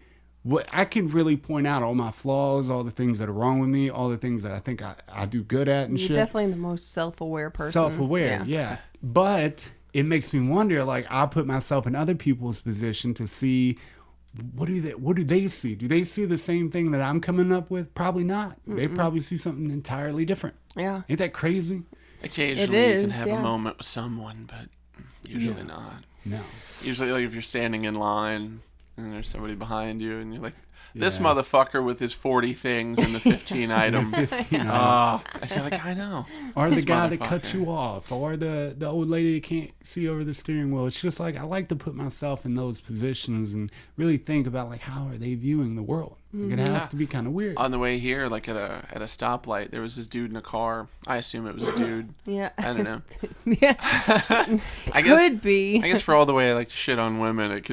I can really point out all my flaws, all the things that are wrong with me, all the things that I think I do good at and You're shit. definitely the most self-aware person. Self-aware, yeah. But it makes me wonder. Like, I put myself in other people's position to see what do they see? Do they see the same thing that I'm coming up with? Probably not. They probably see something entirely different. Yeah. Ain't that crazy? Occasionally you can have a moment with someone, but usually not. No. Usually, like, if you're standing in line and there's somebody behind you and you're like, this motherfucker with his 40 things and the 15 item. And you're like, I know. Or the guy that cut you off. Or the old lady that can't see over the steering wheel. It's just like, I like to put myself in those positions and really think about, like, how are they viewing the world? Like, it has to be kind of weird. On the way here, like at a stoplight, there was this dude in a car. I assume it was a dude. Yeah. I don't know. Yeah. Could be. I guess for all the way I like to shit on women, it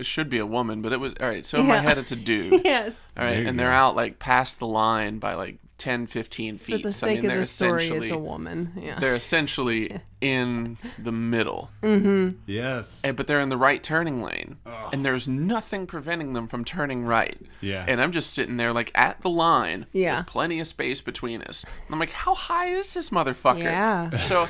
should be a woman, but it was all right. So in my head, it's a dude. Yes. All right, and they're out like past the line by like 10, 15 feet. For the sake of the story, it's a woman. Yeah. They're essentially in the middle. Mm-hmm. Yes. But they're in the right turning lane. Ugh. And there's nothing preventing them from turning right. Yeah. And I'm just sitting there like at the line. Yeah. There's plenty of space between us. And I'm like, how high is this motherfucker? Yeah. So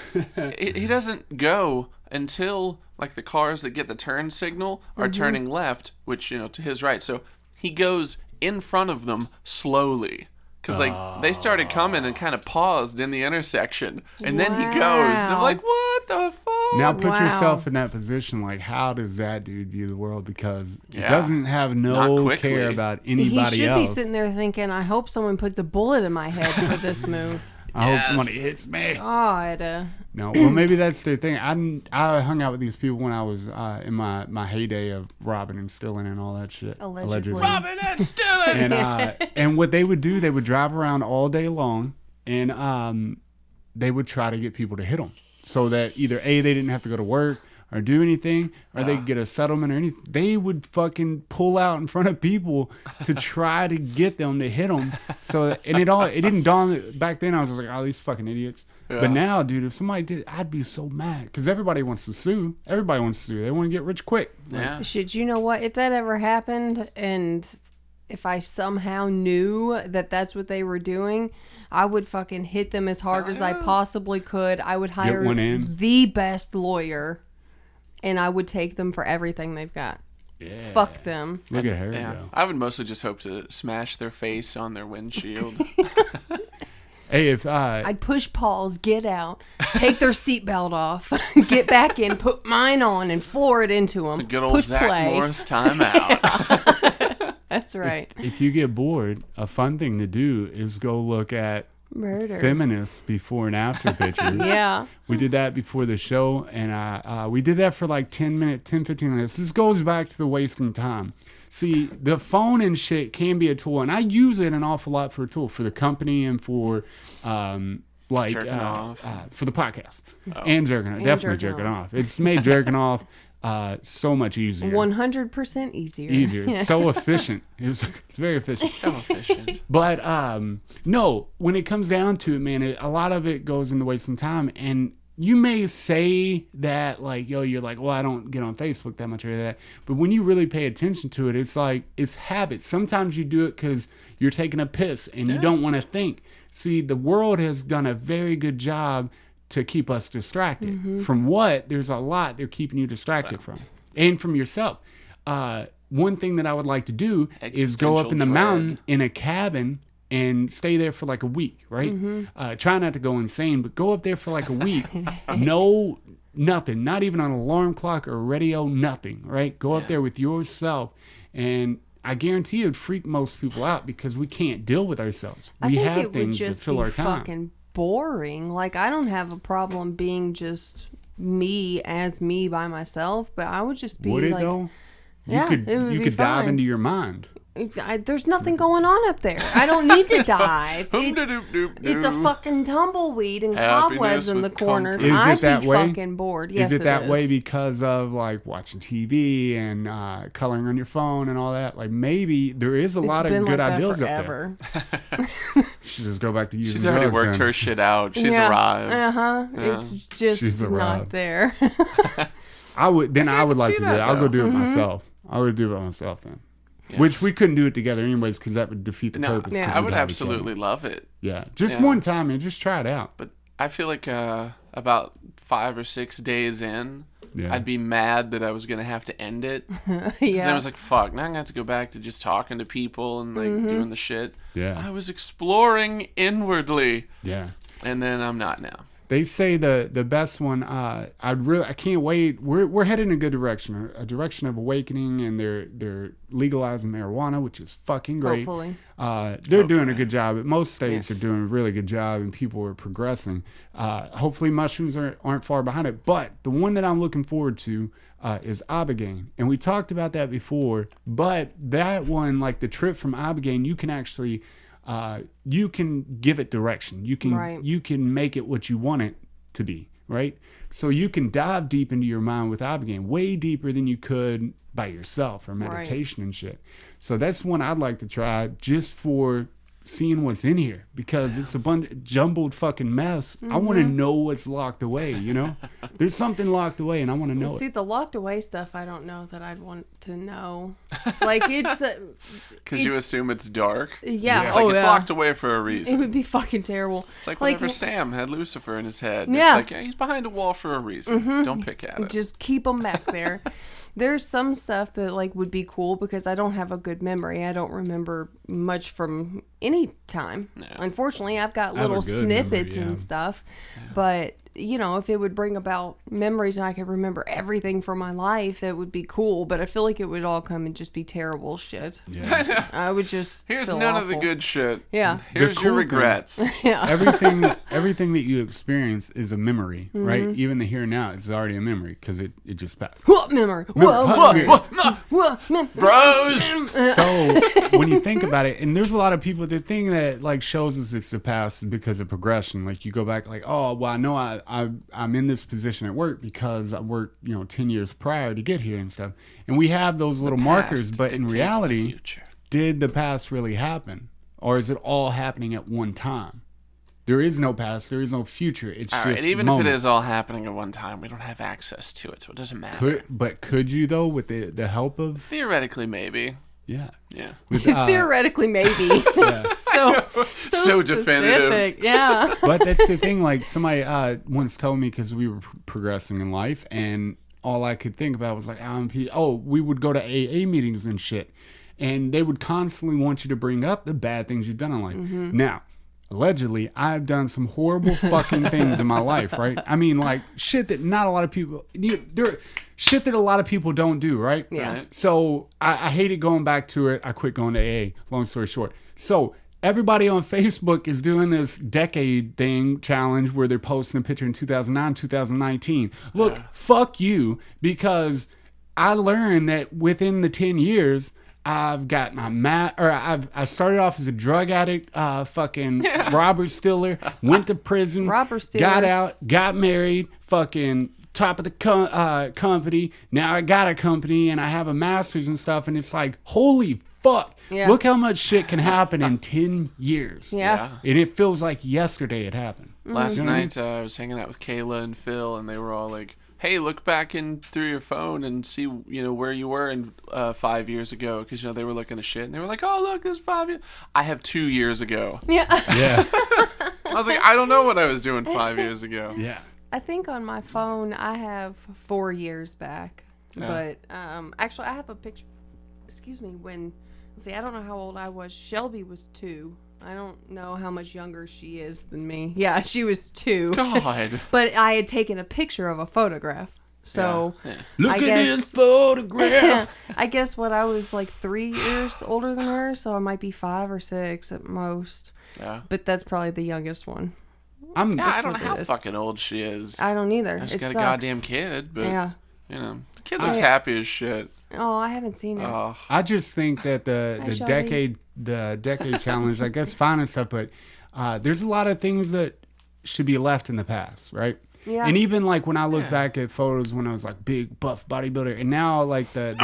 he doesn't go until like the cars that get the turn signal are turning left, which, to his right. So he goes in front of them slowly. Because, like, they started coming and kind of paused in the intersection. And then he goes. And I'm like, what the fuck? Now put yourself in that position. Like, how does that dude view the world? Because he doesn't have no care about anybody else. He should be sitting there thinking, I hope someone puts a bullet in my head for this move. I hope somebody hits me. God. No, well, maybe that's the thing. I hung out with these people when I was in my heyday of robbing and stealing and all that shit. Allegedly. Robbing and stealing! And what they would do, they would drive around all day long, and they would try to get people to hit them. So that either A, they didn't have to go to work, or do anything, or they could get a settlement or anything, they would fucking pull out in front of people to try to get them to hit them. So, and it didn't dawn back then. I was just like, oh, these fucking idiots. Yeah. But now, dude, if somebody did, I'd be so mad because everybody wants to sue. Everybody wants to sue. They want to get rich quick. Yeah. Shit, you know what? If that ever happened, and if I somehow knew that that's what they were doing, I would fucking hit them as hard as I possibly could. I would hire the best lawyer, and I would take them for everything they've got. Yeah. Fuck them. Look at her. Yeah. I would mostly just hope to smash their face on their windshield. Hey, if I'd push Paul's, get out, take their seatbelt off, get back in, put mine on, and floor it into them. The good old Zach Morris timeout. That's right. If you get bored, a fun thing to do is go look at feminists before and after pictures. Yeah. We did that before the show, and we did that for like 10, 15 minutes. This goes back to the wasting time. See, the phone and shit can be a tool, and I use it an awful lot for a tool for the company and for for the podcast and jerking off. Definitely jerking off. It's made jerking off so much easier. 100% easier. It's so efficient. It's very efficient. So efficient. But no, when it comes down to it, man, a lot of it goes into wasting time. And you may say that, like, yo, you're like, well, I don't get on Facebook that much or that. But when you really pay attention to it, it's like, it's habit. Sometimes you do it because you're taking a piss and you don't want to think. See, the world has done a very good job to keep us distracted. Mm-hmm. From what? There's a lot they're keeping you distracted from. And from yourself. One thing that I would like to do is go up in the mountain in a cabin and stay there for like a week, right? Mm-hmm. Try not to go insane, but go up there for like a week. No, nothing. Not even an alarm clock or radio, nothing, right? Go up there with yourself. And I guarantee it would freak most people out because we can't deal with ourselves. We have things that fill our time. Fucking boring. Like, I don't have a problem being just me as me by myself, but I would just be would it like, though? You could dive into your mind. There's nothing going on up there. I don't need to dive. It's a fucking tumbleweed and cobwebs in the corners. I'd be fucking bored. Yes, is it that way because of like watching TV and coloring on your phone and all that? Like maybe there is a lot of good ideas up there. She just go back to using. She's already worked her shit out. She's arrived. Yeah. It's just not there. I would like to do that. I'll go do it myself. I would do it by myself then. Yeah. Which we couldn't do it together anyways because that would defeat the purpose. Yeah, I would absolutely love it. Yeah, just one time and just try it out. But I feel like about 5 or 6 days in, I'd be mad that I was going to have to end it. Because I was like, fuck, now I'm going to have to go back to just talking to people and like doing the shit. Yeah. I was exploring inwardly. Yeah. And then I'm not now. They say the best one. I can't wait. We're heading in a good direction, a direction of awakening, and they're legalizing marijuana, which is fucking great. Hopefully, they're doing a good job. Most states are doing a really good job, and people are progressing. Hopefully, mushrooms aren't far behind it. But the one that I'm looking forward to is Ibogaine, and we talked about that before. But that one, like the trip from Ibogaine, you can actually. You can give it direction. You can make it what you want it to be, right? So you can dive deep into your mind with Ibogaine, way deeper than you could by yourself or meditation and shit. So that's one I'd like to try just for seeing what's in here because it's a bunch of jumbled fucking mess. I want to know what's locked away, you know? There's something locked away and I want to know it. See, the locked away stuff, I don't know that I'd want to know. Like, it's... Because you assume it's dark? Yeah. It's like it's locked away for a reason. It would be fucking terrible. It's like whenever Sam had Lucifer in his head. Yeah. It's like, he's behind a wall for a reason. Don't pick at it. Just keep him back there. There's some stuff that like would be cool because I don't have a good memory. I don't remember much from any time. No. Unfortunately, I've got little snippets and stuff. Yeah. But, you know, if it would bring about memories and I could remember everything from my life, that would be cool. But I feel like it would all come and just be terrible shit. Yeah. I would just Here's none of the good shit. Yeah. Here's your regrets. Yeah. Everything that you experience is a memory, right? Even the here and now is already a memory because it just passed. What memory? What Bros! So when you think about it, and there's a lot of people, the thing that like shows us it's the past because of progression. Like you go back like, oh, well, I know I'm in this position at work because I worked, 10 years prior to get here and stuff. And we have those little markers, but in reality, did the past really happen? Or is it all happening at one time? There is no past. There is no future. It's all just right, even moment. if it is all happening at one time, we don't have access to it, so it doesn't matter. Could you, though, with the help of... Theoretically, maybe. Yeah. With, theoretically, maybe. Yeah. so definitive. Yeah. But that's the thing. Like, somebody once told me, because we were progressing in life, and all I could think about was like, we would go to AA meetings and shit. And they would constantly want you to bring up the bad things you've done in life. Mm-hmm. Now, allegedly, I've done some horrible fucking things in my life, right? I mean, like, shit that not a lot of people... shit that a lot of people don't do, right? Yeah. Right. So, I hated going back to it. I quit going to AA, long story short. So, everybody on Facebook is doing this decade thing challenge where they're posting a picture in 2009, 2019. Look, fuck you, because I learned that within the 10 years... I've got my I started off as a drug addict, Robert Stiller, went to prison, got out, got married, fucking top of the company. Now I got a company and I have a master's and stuff, and it's like, holy fuck. Yeah. Look how much shit can happen in 10 years. Yeah. And it feels like yesterday it happened. Last night I was hanging out with Kayla and Phil, and they were all like, hey, look back through your phone and see, where you were in 5 years ago, because they were looking at shit, and they were like, oh, look, there's 5 years. I have 2 years ago. Yeah. I was like, I don't know what I was doing 5 years ago. Yeah. I think on my phone I have 4 years back, but actually I have a picture. Excuse me. I don't know how old I was. Shelby was 2. I don't know how much younger she is than me. Yeah, she was 2. God. But I had taken a picture of a photograph. So, Look at this photograph. I guess I was like 3 years older than her, so I might be 5 or 6 at most. Yeah. But that's probably the youngest one. I don't know how fucking old she is. I don't either. She's got a goddamn kid, but, the kid looks Oh, happy as shit. Oh, I haven't seen it. I just think that the decade challenge, I guess, fine and stuff, but there's a lot of things that should be left in the past, right? Yeah. And even like when I look back at photos when I was like big buff bodybuilder, and now like the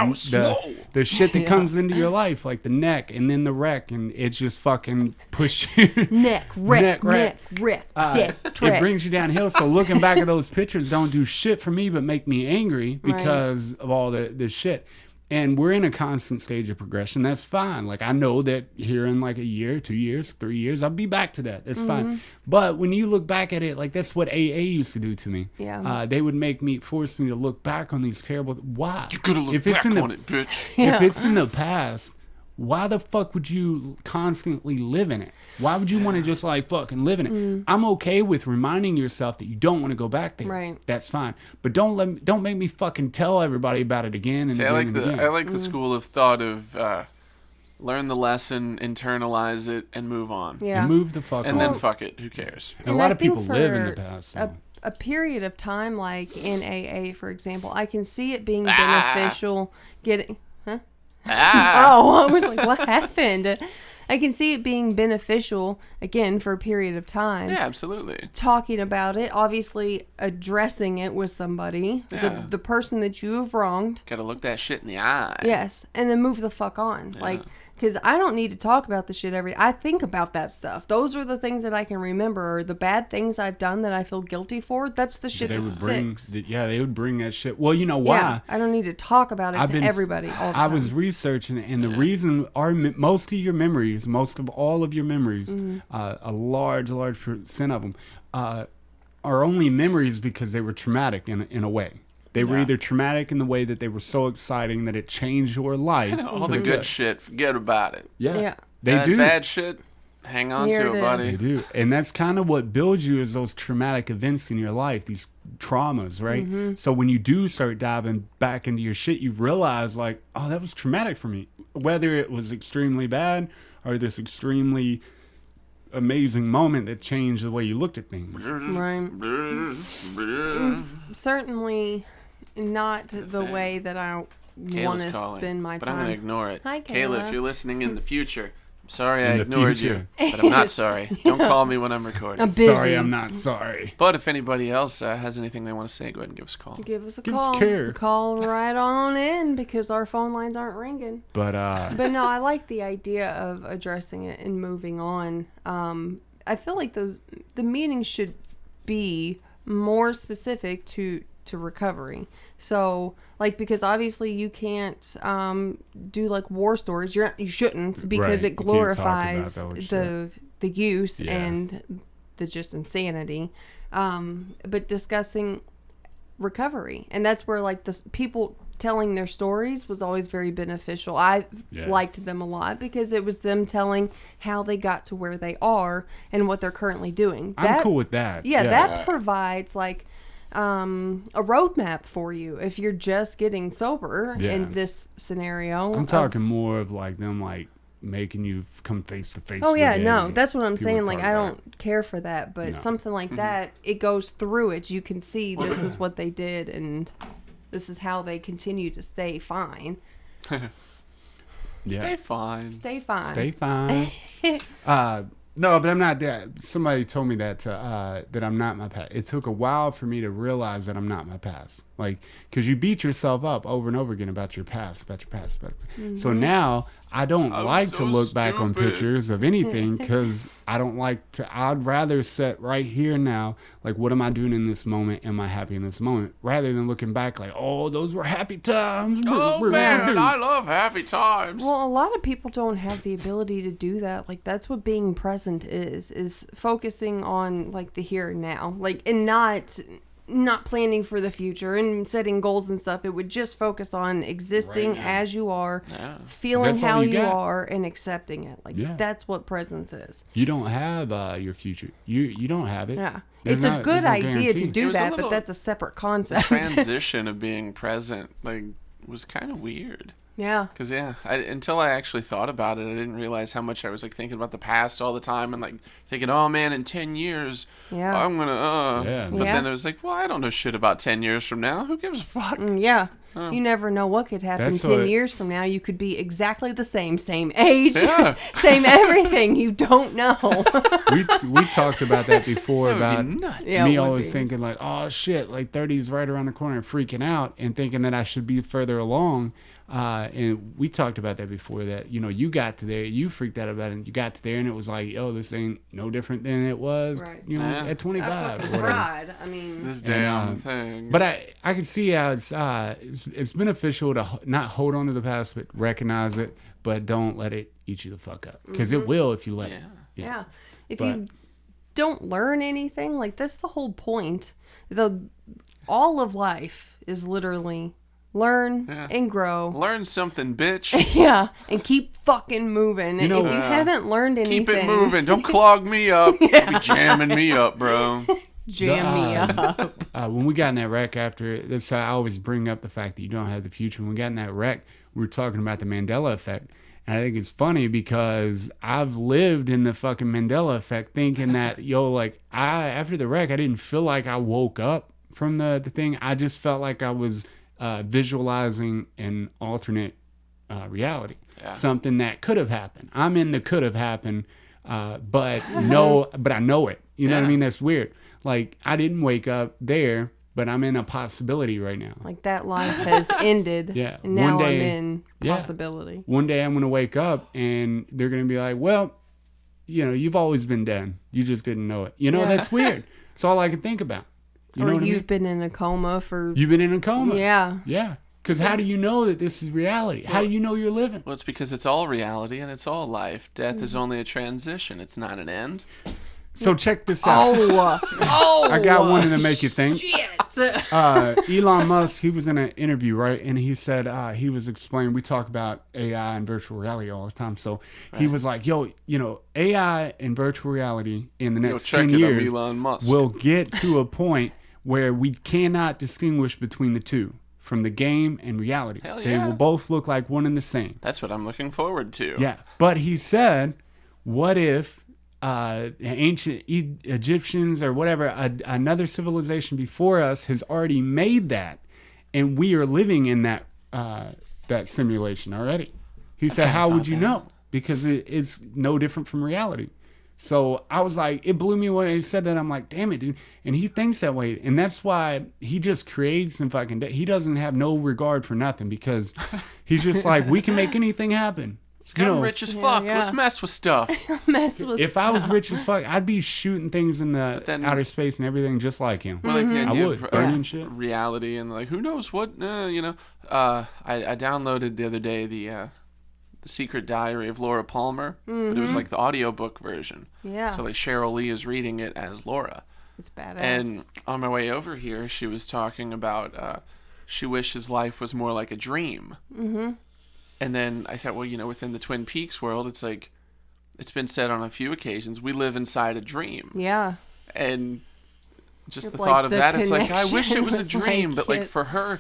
shit that comes into your life, like the neck and then the wreck, and it's just fucking push you. neck wreck. It brings you downhill. So looking back at those pictures don't do shit for me, but make me angry because of all the shit. And we're in a constant stage of progression. That's fine. Like, I know that here in like a year, 2 years, 3 years, I'll be back to that. That's fine. But when you look back at it, like, that's what AA used to do to me. Yeah. They would force me to look back on these terrible... Why? You gotta look back on it, bitch. If it's in the past, why the fuck would you constantly live in it? Why would you want to just like fucking live in it? I'm okay with reminding yourself that you don't want to go back there. Right. That's fine. But don't make me fucking tell everybody about it again and See, again. I like the school of thought of learn the lesson, internalize it, and move on. Yeah. And move the fuck on. And then fuck it. Who cares? A lot of people live in the past. So. A period of time, like in AA, for example, I can see it being beneficial. Oh, I was like, what happened? I can see it being beneficial, again, for a period of time. Yeah, absolutely. Talking about it, obviously addressing it with somebody, the person that you have wronged. Gotta look that shit in the eye. Yes, and then move the fuck on. Yeah. Like, because I don't need to talk about the shit I think about that stuff. Those are the things that I can remember, or the bad things I've done that I feel guilty for. That's the shit that sticks. They would bring that shit. Well, you know why? Yeah, I don't need to talk about it to everybody all the time. I was researching it, and the reason most of all of your memories, a large percent of them, are only memories because they were traumatic in a way. They were either traumatic in the way that they were so exciting that it changed your life. All the good shit, forget about it. Yeah. They do. Bad shit, hang on to it, buddy. They do. And that's kind of what builds you is those traumatic events in your life, these traumas, right? Mm-hmm. So when you do start diving back into your shit, you realize like, oh, that was traumatic for me. Whether it was extremely bad or this extremely amazing moment that changed the way you looked at things. Right. Certainly not the way that I want to spend my time. But I'm going to ignore it. Hi, Kayla. Kayla, if you're listening in the future, I'm Sorry I In the ignored future. you, but I'm not sorry. Don't call me when I'm recording. I'm busy. Sorry, I'm not sorry. But if anybody else has anything they want to say, go ahead and give us a call. Give us a Give us call. care. Call right on in because our phone lines aren't ringing. But But no, I like the idea of addressing it and moving on. I feel like the meaning should be more specific to recovery. So, like, because obviously you can't do like war stories. You shouldn't, because Right. it glorifies You can't talk about the use Yeah. and the just insanity. But discussing recovery, and that's where like the people telling their stories was always very beneficial. I liked them a lot because it was them telling how they got to where they are and what they're currently doing. I'm cool with that. Yeah, that provides like a roadmap for you if you're just getting sober in this scenario. I'm talking more of like them like making you come face to face. Oh yeah, with no, it. that's what I'm People saying. Like, talk I about don't care for that, but No. something like that, it goes through it. You can see this is what they did, and this is how they continue to stay fine. Yeah. Stay fine. Stay fine. Stay fine. No, but I'm not that. Somebody told me that that I'm not my past. It took a while for me to realize that I'm not my past. Like, because you beat yourself up over and over again about your past. So now I don't like so to look back on stupid. pictures of anything because I don't like to. I'd rather sit right here now. Like, what am I doing in this moment? Am I happy in this moment? Rather than looking back like, oh, those were happy times. Oh man, I love happy times. Well, a lot of people don't have the ability to do that. Like, that's what being present is focusing on like the here and now, like, and not planning for the future and setting goals and stuff. It would just focus on existing as you are, feeling That's all how you you got. are, and accepting it. Like, that's what presence is. You don't have your future. You don't have it. Yeah. There's It's not- a good there's no idea to guarantee. It do was a that, little but that's a separate concept. Transition of being present, like, was kind of weird. Yeah. Because, until I actually thought about it, I didn't realize how much I was, like, thinking about the past all the time and, like, thinking, oh, man, in 10 years, Yeah. I'm going to, Yeah. But Yeah. then it was like, well, I don't know shit about 10 years from now. Who gives a fuck? Yeah. You never know what could happen That's 10 what- years from now. You could be exactly the same age, Yeah. same everything. You don't know. we talked about that before That about would be nuts. Yeah, me it would always be. thinking like, oh shit, like 30 is right around the corner, freaking out and thinking that I should be further along. And we talked about that before, that, you know, you got to there, you freaked out about it, and you got to there, and it was like, oh, this ain't no different than it was, Right. you know, Yeah. at 25 or fucking whatever. cried. I mean, This damn And, thing. But I can see how it's beneficial to not hold on to the past, but recognize it, but don't let it eat you the fuck up, because it will if you let it. yeah. If But- you don't learn anything, like, that's the whole point. All of life is literally learn and grow. Learn something, bitch. Yeah, and keep fucking moving. You know- if you haven't learned anything, Keep it moving. Don't clog me up. Don't be jamming me up, bro. jam me up. When we got in that wreck after this, I always bring up the fact that you don't have the future. When we got in that wreck, we were talking about the Mandela effect. And I think it's funny because I've lived in the fucking Mandela effect thinking that, after the wreck, I didn't feel like I woke up from the thing. I just felt like I was visualizing an alternate reality. Yeah. Something that could have happened. I'm in the could have happened, but I know it. You know what I Yeah. mean? That's weird. Like, I didn't wake up there, but I'm in a possibility right now. Like, that life has ended. Yeah. And now One day- I'm in yeah. possibility. One day I'm going to wake up and they're going to be like, well, you know, you've always been dead. You just didn't know it. You know, Yeah. that's weird. It's all I can think about. You know Or what I you've mean? been in a coma for... You've been in a coma. Yeah. Yeah. Because how do you know that this is reality? How do you know you're living? Well, it's because it's all reality and it's all life. Death is only a transition. It's not an end. So check this out. I got one to make you think. Shit. Elon Musk, he was in an interview, right? And he said, he was explaining, we talk about AI and virtual reality all the time. So he was like, yo, you know, AI and virtual reality in the next check 10 it on years Elon Musk. will get to a point where we cannot distinguish between the two, from the game and reality. Hell They yeah. will both look like one and the same. That's what I'm looking forward to. Yeah. But he said, what if ancient Egyptians or whatever, another civilization before us has already made that, and we are living in that that simulation already? He said, how would you know? because it's no different from reality. So I was like, it blew me away. He said that. I'm like, damn it, dude. And he thinks that way. And that's why he just creates and he doesn't have no regard for nothing, because he's just like, we can make anything happen. I'm rich as fuck. yeah. Let's mess with stuff. If I was rich as fuck, I'd be shooting things in the outer space and everything just like him. Well, like the idea I would. of Burning shit. reality and like, who knows what, you know. I downloaded the other day the Secret Diary of Laura Palmer, but it was like the audiobook version. Yeah. So like Cheryl Lee is reading it as Laura. It's badass. And on my way over here, she was talking about she wishes life was more like a dream. Mm-hmm. And then I thought, well, you know, within the Twin Peaks world, it's like, it's been said on a few occasions, we live inside a dream. Yeah. And just It's the like thought of the that, it's like, I wish it was a connection dream, was but like like for her,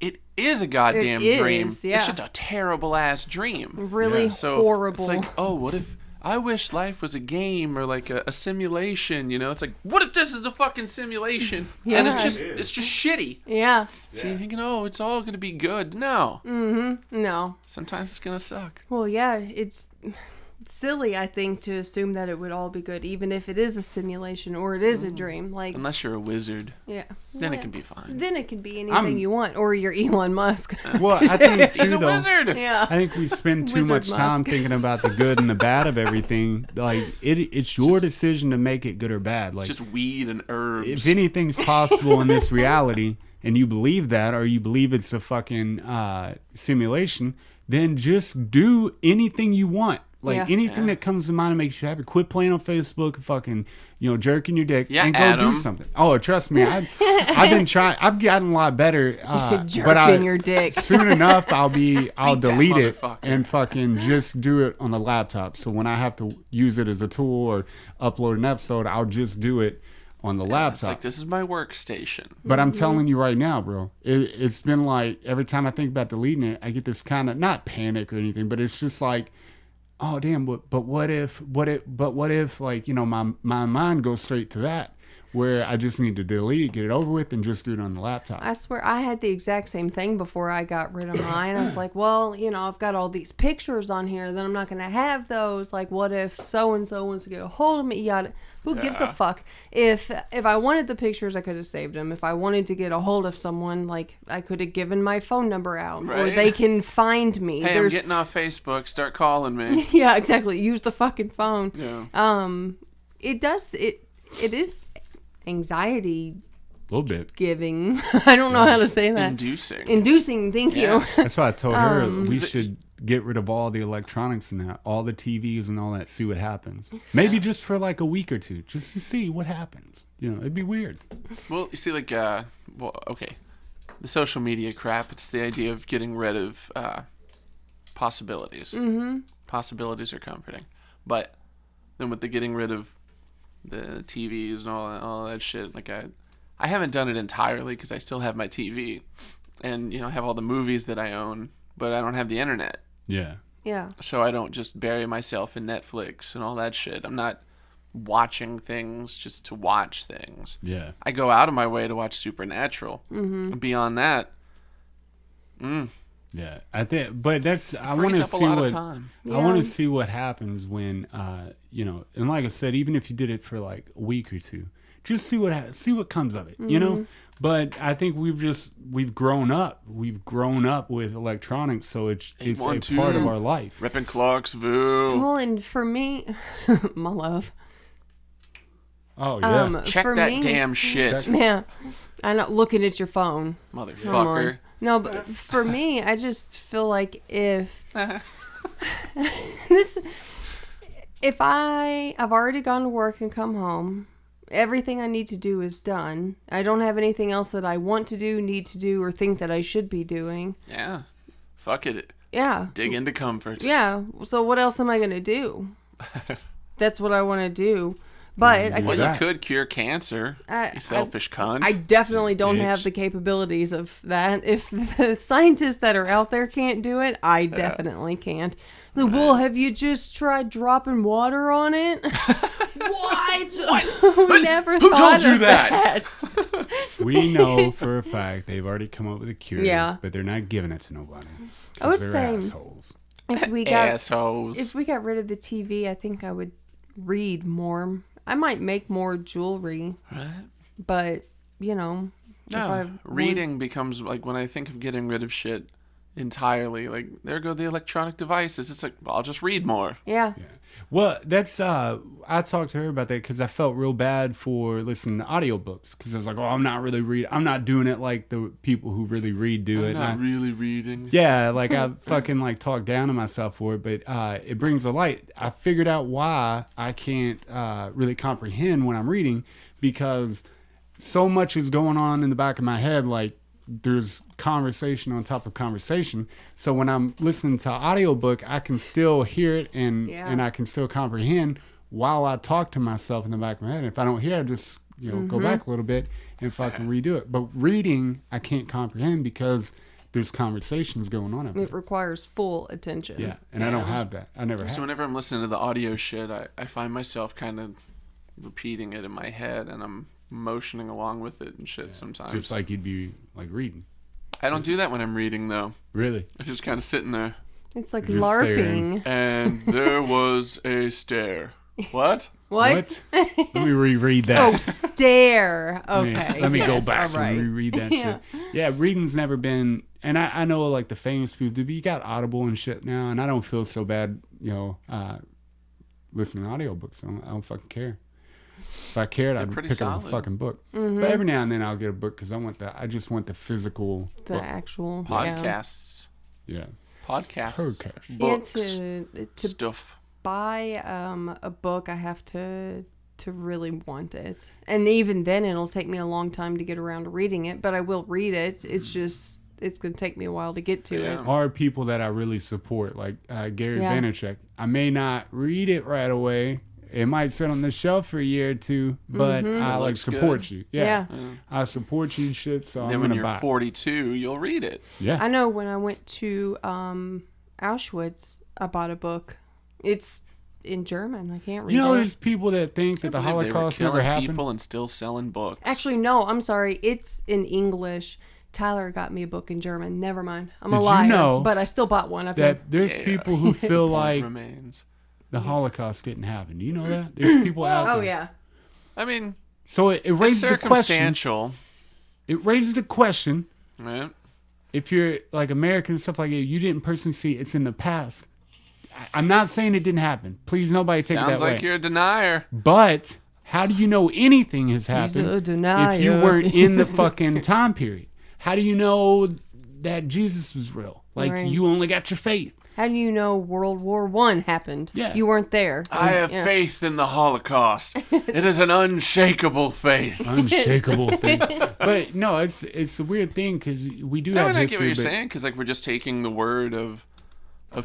it is a goddamn It dream. is, yeah. It's just a terrible ass dream. Really Yeah. So horrible. it's like, oh, what if I wish life was a game or like a simulation, you know? It's like, what if this is the fucking simulation? Yeah. And it's just shitty. yeah. So you're thinking, oh, it's all going to be good. No. No. Sometimes it's going to suck. Well, yeah, it's silly, I think, to assume that it would all be good, even if it is a simulation or it is a dream. Like, Unless you're a wizard. yeah. Then Yeah. it can be fine. Then it can be anything you want, or you're Elon Musk. Well, I think too, He's a though, wizard. yeah. I think we spend too Wizard much time Musk. thinking about the good and the bad of everything. Like it's your decision to make it good or bad. Like Just weed and herbs. if anything's possible in this reality and you believe that, or you believe it's a fucking simulation, then just do anything you want. Like Yeah. anything that comes to mind and makes you happy. Quit playing on Facebook and fucking, jerking your dick, Yeah, and go Adam. do something. Oh, trust me, I've been trying. I've gotten a lot better. Jerking but your dick. Soon enough, I'll Beat that delete it motherfucker. and fucking just do it on the laptop. So when I have to use it as a tool or upload an episode, I'll just do it on the It's laptop. like, this is my workstation. But I'm telling you right now, bro, it's been like every time I think about deleting it, I get this kind of not panic or anything, but it's just like, oh damn, but what if like, my mind goes straight to that, where I just need to delete it, get it over with, and just do it on the laptop. I swear I had the exact same thing before I got rid of mine. I was like, well, I've got all these pictures on here, then I'm not going to have those. Like, what if so-and-so wants to get a hold of me? Who gives a fuck? If I wanted the pictures, I could have saved them. If I wanted to get a hold of someone, like, I could have given my phone number out. Or Right. they can find me. Hey, I'm getting off Facebook. Start calling me. Yeah, exactly. Use the fucking phone. Yeah. It is anxiety A little bit. giving. I don't know how to say that. Inducing. Thank Yeah. you. That's why I told her we should get rid of all the electronics and that, all the TVs and all that, see what happens. Maybe just for like a week or two, just to see what happens. It'd be weird. Well, you see, like, okay. The social media crap, it's the idea of getting rid of possibilities. Mm-hmm. Possibilities are comforting. But then with the getting rid of the TVs and all that shit, like, I haven't done it entirely because I still have my TV. And, I have all the movies that I own, but I don't have the internet. Yeah. Yeah. So I don't just bury myself in Netflix and all that shit. I'm not watching things just to watch things. Yeah. I go out of my way to watch Supernatural. Mm-hmm. And beyond that, Yeah. I think, but I want frees to up see a lot what of time. I want to see what happens when, and like I said, even if you did it for like a week or two, just see what comes of it, But I think we've grown up. We've grown up with electronics, so it's a part of our life. Ripping Clarksville. Well, and for me, my love. Oh yeah. Check for that me, damn shit, Yeah, I'm not looking at your phone. motherfucker. No, but for me, I just feel like if I've already gone to work and come home, everything I need to do is done. I don't have anything else that I want to do, need to do, or think that I should be doing. Yeah. Fuck it. Yeah. Dig into comfort. Yeah. So what else am I going to do? That's what I want to do. But I Well, could, you could cure cancer. You selfish cunt. I definitely don't Bitch. have the capabilities of that. If the scientists that are out there can't do it, I definitely can't. Like, well, have you just tried dropping water on it? What? We never Who thought told you of that? We know for a fact they've already come up with a cure. Yeah. But they're not giving it to nobody. I would 'cause they're say- assholes. If we got Assholes. if we got rid of the TV, I think I would read more. I might make more jewelry, Right? but you know, No, reading becomes like when I think of getting rid of shit entirely, like there go the electronic devices. It's like, well, I'll just read more. yeah. Well, that's I talked to her about that because I felt real bad for listening to audiobooks because I was like, oh, I'm not doing it like the people who really read do it. I'm not really reading. Yeah, like I fucking like talk down to myself for it, but it brings a light. I figured out why I can't really comprehend when I'm reading because so much is going on in the back of my head, like there's conversation on top of conversation. So when I'm listening to audiobook, I can still hear it and I can still comprehend while I talk to myself in the back of my head. If I don't hear it, I just go back a little bit and fucking redo it. But reading, I can't comprehend because there's conversations going on up there. It requires full attention. Yeah, and I don't have that. I never have. So whenever I'm listening to the audio shit, I find myself kind of repeating it in my head, and I'm motioning along with it and shit sometimes. Just like you'd be like reading. I don't do that when I'm reading, though. Really? I'm just kind of sitting there. It's like Just LARPing. And there was a stare. What? What? Let me reread that. Oh, stare. Okay. Let me go yes, back all right. and reread that shit. Yeah, reading's never been, and I know like the famous people do, but you got Audible and shit now, and I don't feel so bad, listening to audiobooks. I don't fucking care. If I cared, I'd pretty pick up a solid. fucking book. But every now and then I'll get a book because I just want the physical The book. actual Podcasts. Yeah. Podcasts. Podcast. Books. To Stuff. buy a book, I have to really want it, and even then, it'll take me a long time to get around to reading it. But I will read it. It's just gonna take me a while to get to it. Are people that I really support, like Gary Yeah. Vaynerchuk. I may not read it right away. It might sit on the shelf for a year or two, but I like looks support good. you. Yeah. I support you, shit. So Then I'm when gonna you're buy. 42, you'll read it. Yeah. I know when I went to Auschwitz, I bought a book. It's in German. I can't read You know, it. there's people that think that the Believe they were Holocaust never killing happened. people and still selling books. Actually, no. I'm sorry. It's in English. Tyler got me a book in German. Never mind. I'm Did a you liar. know but I still bought one. That there's people who feel like remains. the Holocaust didn't happen. Do you know that? There's people out there. Oh yeah. I mean, So it it's raises the question. circumstantial. It raises the question. Right? If you're like American and stuff like that, you didn't personally see it's in the past. I'm not saying it didn't happen. Please, nobody take it Sounds that like way. you're a denier. But how do you know anything has He's happened a denier. if you weren't in the fucking time period? How do you know that Jesus was real? Like, Right. you only got your faith. How do you know World War I happened? Yeah. You weren't there. I have faith in the Holocaust. It is an unshakable faith. Unshakable thing. But no, it's a weird thing because we do I have mean, I get history, what you're but saying, because like we're just taking the word of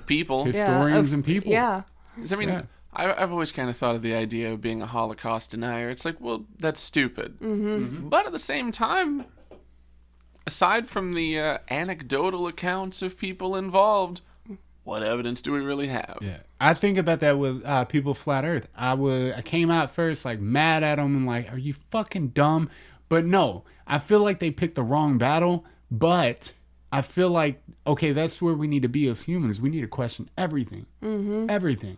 people. historians and people. Yeah. 'Cause, I mean, Yeah. I've always kind of thought of the idea of being a Holocaust denier. It's like, well, that's stupid. Mm-hmm. But at the same time, aside from the anecdotal accounts of people involved, what evidence do we really have? Yeah, I think about that with people flat Earth. I came out first like mad at them and like, are you fucking dumb? But no, I feel like they picked the wrong battle. But I feel like okay, that's where we need to be as humans. We need to question everything, everything.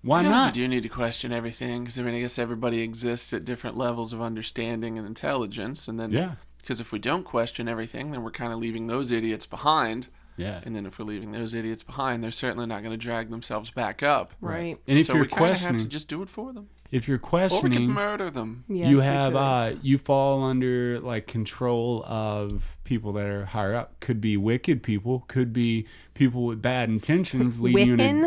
Why Yeah, not? You do need to question everything, because I mean, I guess everybody exists at different levels of understanding and intelligence, and then Yeah. because if we don't question everything, then we're kind of leaving those idiots behind. Yeah. And then if we're leaving those idiots behind, they're certainly not going to drag themselves back up. Right. And if so you're we kind of have to questioning, just do it for them. if you're Or we could questioning, murder them. Yes, you we have could. you fall under like control of people that are higher up. Could be wicked people, could be people with bad intentions leading you in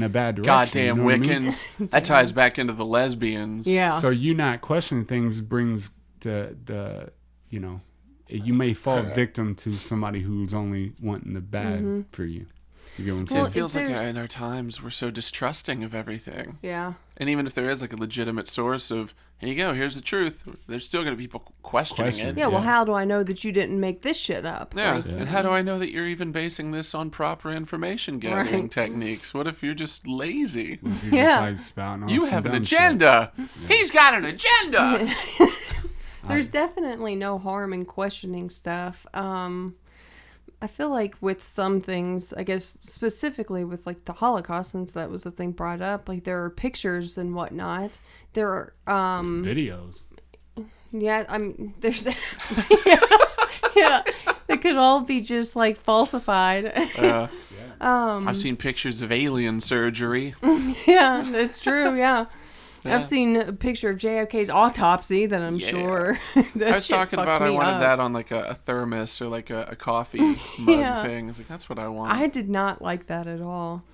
a bad direction. Goddamn you know what I mean? Wiccans. That ties back into the lesbians. Yeah. So you not questioning things brings the you may fall victim to somebody who's only wanting the bad for you. You get what I'm saying? Well, It feels like there's- in our times we're so distrusting of everything. yeah. And even if there is like a legitimate source of, here you go, here's the truth, there's still going to be people questioning Questioning. it. Yeah. Well, Yeah. how do I know that you didn't make this shit up? Yeah. Like, And how do I know that you're even basing this on proper information gathering Right. techniques? What if you're just lazy? If you're Yeah. just, like, spouting off You some have an dumb shit. agenda. He's got an agenda. There's definitely no harm in questioning stuff. I feel like with some things, I guess specifically with like the Holocaust, since that was the thing brought up, like there are pictures and whatnot. There are videos. Yeah, I mean, there's yeah, it could all be just like falsified. I've seen pictures of alien surgery. Yeah, that's true. Yeah. Yeah. I've seen a picture of JFK's autopsy that I'm sure. I was talking about I wanted that on like a thermos or like a coffee mug thing. I was like, that's what I want. I did not like that at all.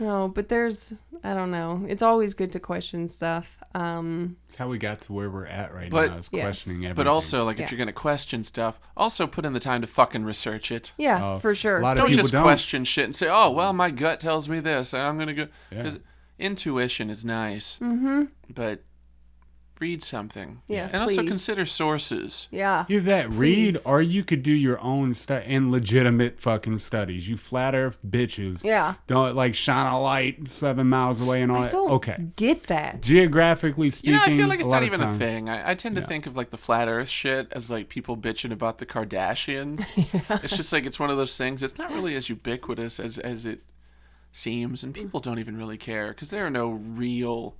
No, but I don't know. It's always good to question stuff. It's how we got to where we're at right now, is questioning everything. But also, like, if you're going to question stuff, also put in the time to fucking research it. Yeah, for sure. A lot of Don't people just question shit and say, oh, well, my gut tells me this. I'm going to go. Yeah. Intuition is nice, but read something. Yeah, and please. also consider sources. Yeah. Either that, read, or you could do your own stuff and legitimate fucking studies. You flat earth bitches. Yeah. Don't like shine a light 7 miles away and all I that. don't Okay. get that. Geographically speaking, I feel like it's not even a thing. I tend to think of like the flat earth shit as like people bitching about the Kardashians. It's just like, it's one of those things. It's not really as ubiquitous as it seems, and people don't even really care because there are no real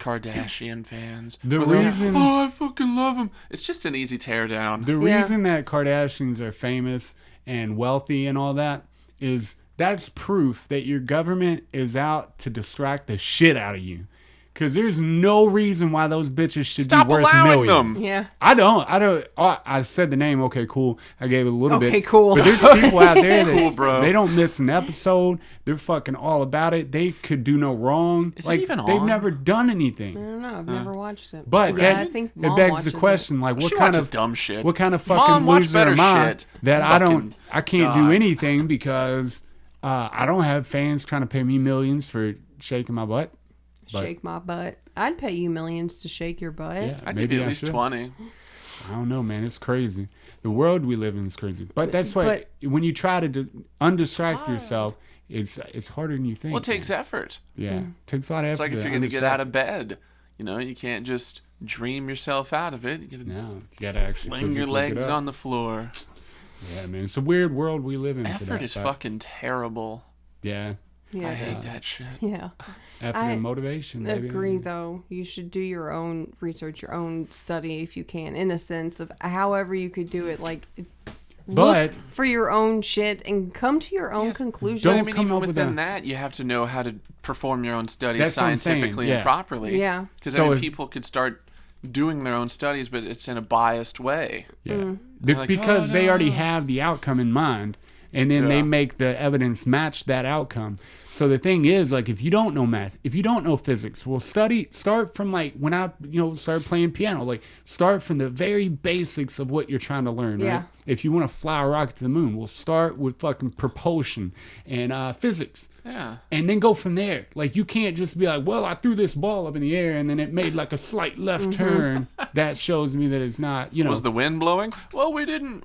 Kardashian fans. The reason, I fucking love them. It's just an easy tear down. The reason that Kardashians are famous and wealthy and all that is that's proof that your government is out to distract the shit out of you. Because there's no reason why those bitches should Stop be worth allowing millions. them. Yeah. I don't. I said the name. Okay, cool. I gave it a little bit. Okay, cool. But there's people out there that Cool, bro. they don't miss an episode. They're fucking all about it. They could do no wrong. Is it even they've on? never done I anything. don't know. I've never watched it. But I think it Mom begs the watches question, like, what She kind watches of dumb shit. What kind of fucking Mom, watch loser better am I shit. that Fucking I can't do God. anything because I don't have fans trying to pay me millions for shaking my butt. Shake my butt. I'd pay you millions to shake your butt. Yeah, I'd maybe give you I at least should. 20. I don't know, man. It's crazy. The world we live in is crazy. But that's why when you try to undistract yourself, it's harder than you think. Well, it takes effort. Yeah, it takes a lot of effort. It's like if you're going to get out of bed, you can't just dream yourself out of it. You you gotta actually fling your physically legs get up. on the floor. Yeah, man. It's a weird world we live in. Effort is fucking terrible. Yeah. Yeah, I it hate is. that shit. Yeah. Effort and motivation, baby. Agree, though. You should do your own research, your own study, if you can, in a sense of however you could do it. Like, But look for your own shit and come to your own conclusions. But I Don't mean, come even up with within a- that, you have to know how to perform your own studies That's what I'm saying, scientifically yeah. and properly. Yeah. Because So if- people could start doing their own studies, but it's in a biased way. yeah, They're like, because "Oh, they no, already no." have the outcome in mind, and then they Yeah. make the evidence match that outcome. So the thing is, like, if you don't know math, if you don't know physics, well, start from like when I started playing piano, like start from the very basics of what you're trying to learn. Yeah. Right? If you want to fly a rocket to the moon, we'll start with fucking propulsion and physics. Yeah. And then go from there. Like, you can't just be like, well, I threw this ball up in the air and then it made like a slight left turn. That shows me that it's not, Was the wind blowing? Well, we didn't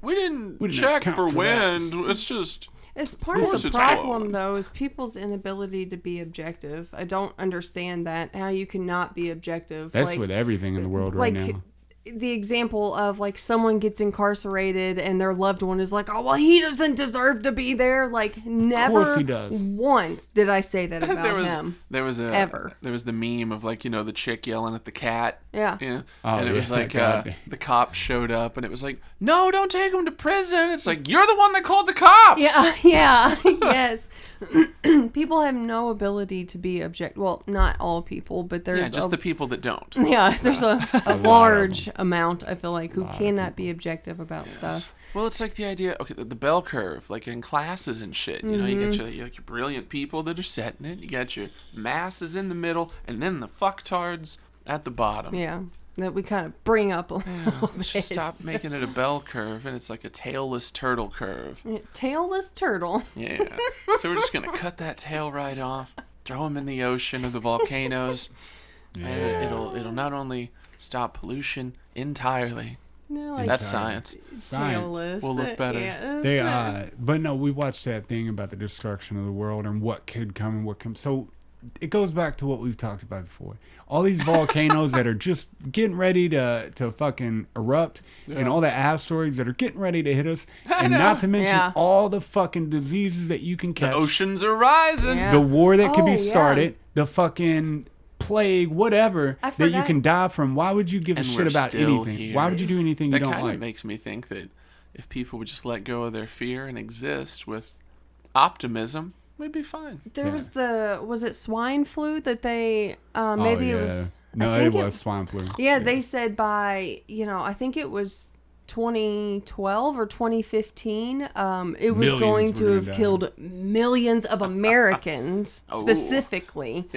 check account for for that. wind. It's just It's part Of of course the it's problem, flawed. though, is people's inability to be objective. I don't understand that, how you cannot be objective. That's like, with everything in the world right like, now. the example of, like, someone gets incarcerated and their loved one is like, oh, well, he doesn't deserve to be there. Like, never course he does. once did I say that about him. there was the meme of like the chick yelling at the cat. Yeah. Oh, And it was yeah, like God. the cops showed up and it was like, no, don't take him to prison. It's like, you're the one that called the cops. Yeah, yes. People have no ability to be objective. Well, not all people, but Yeah, there's just the people that don't. there's a large amount, I feel like, who cannot be objective about stuff. Well, it's like the idea, okay, the bell curve, like in classes and shit. You get your brilliant people that are setting it. You got your masses in the middle, and then the fucktards at the bottom. Yeah, that we kind of bring up a little Let's bit. just stop making it a bell curve, and it's like a tailless turtle curve. Tailless turtle. Yeah. So we're just going to cut that tail right off, throw them in the ocean or the volcanoes, and it'll not only stop pollution entirely. No, like That's science. tailless. Will look better. Yeah, But no, we watched that thing about the destruction of the world and what could come and what comes. So it goes back to what we've talked about before. All these volcanoes that are just getting ready to fucking erupt, and all the asteroids that are getting ready to hit us, and not to mention all the fucking diseases that you can catch. The oceans are rising. Yeah. The war that could be started, the fucking plague, whatever that you can die from. Why would you give a shit about anything? Here. Why would you do anything you don't That kind like? of makes me think that if people would just let go of their fear and exist with optimism, we'd be fine. There was it swine flu that they maybe it was no, it was swine flu. Yeah, they said by I think it was 2012 or 2015 it was going to have killed millions of Americans specifically.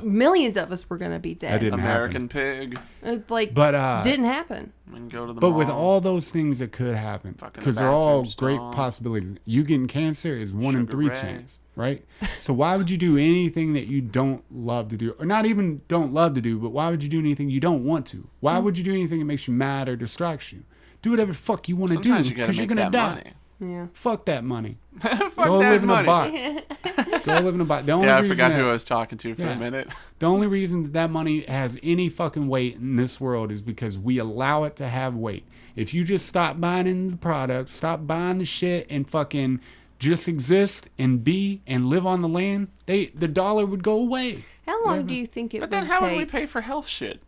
Millions of us were going to be dead. American pig. Didn't happen. And go to the but mall. with all those things that could happen, because they're all great possibilities. You getting cancer is 1 in 3 chance, right? So why would you do anything that you don't love to do, or not even don't love to do, but why would you do anything you don't want to? Why would you do anything that makes you mad or distracts you? Do whatever the fuck you want to do, because you're gonna die. Money. Yeah. Fuck that money. Fuck Go that live money. in a box. Go live in a box. The only I reason forgot who I was talking to for a minute. The only reason that money has any fucking weight in this world is because we allow it to have weight. If you just stop buying into the products, stop buying the shit, and fucking just exist and be and live on the land, the dollar would go away. How long do you think it would take? But then how would we pay for health shit?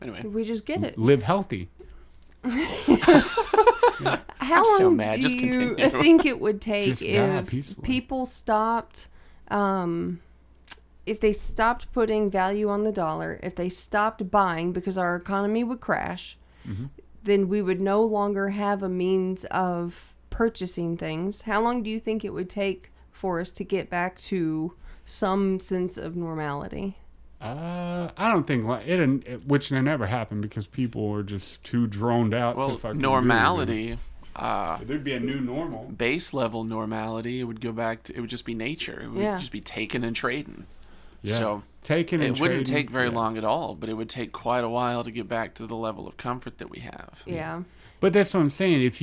Anyway. We just get it. Live healthy. How I'm so long mad. do Just you continue. think it would take Just die if peacefully. people stopped, if they stopped putting value on the dollar, if they stopped buying because our economy would crash, then we would no longer have a means of purchasing things. How long do you think it would take for us to get back to some sense of normality? I don't think which never happened because people were just too droned out to fucking normality. There'd be a new normal. Base level normality. It would go back to. It would just be nature. It would just be taking and trading. Yeah. So taking and it wouldn't trading, take very long at all, but it would take quite a while to get back to the level of comfort that we have. Yeah. But that's what I'm saying. If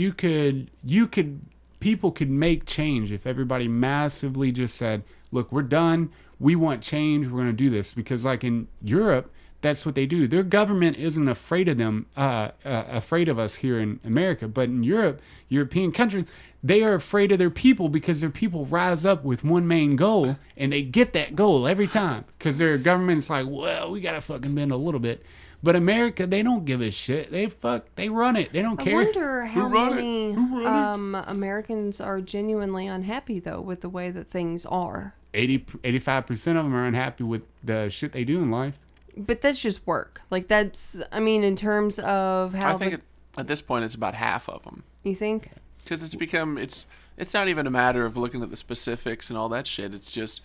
people could make change if everybody massively just said, look, we're done. We want change. We're going to do this. Because like in Europe, that's what they do. Their government isn't afraid of them, afraid of us here in America. But in Europe, European countries, they are afraid of their people because their people rise up with one main goal and they get that goal every time. Because their government's like, well, we got to fucking bend a little bit. But America, they don't give a shit. They run it. They don't care. I wonder how many Americans are genuinely unhappy, though, with the way that things are. 85% of them are unhappy with the shit they do in life. But that's just work. Like, that's, I mean, in terms of how... I think at this point it's about half of them. You think? Because it's not even a matter of looking at the specifics and all that shit. It's just,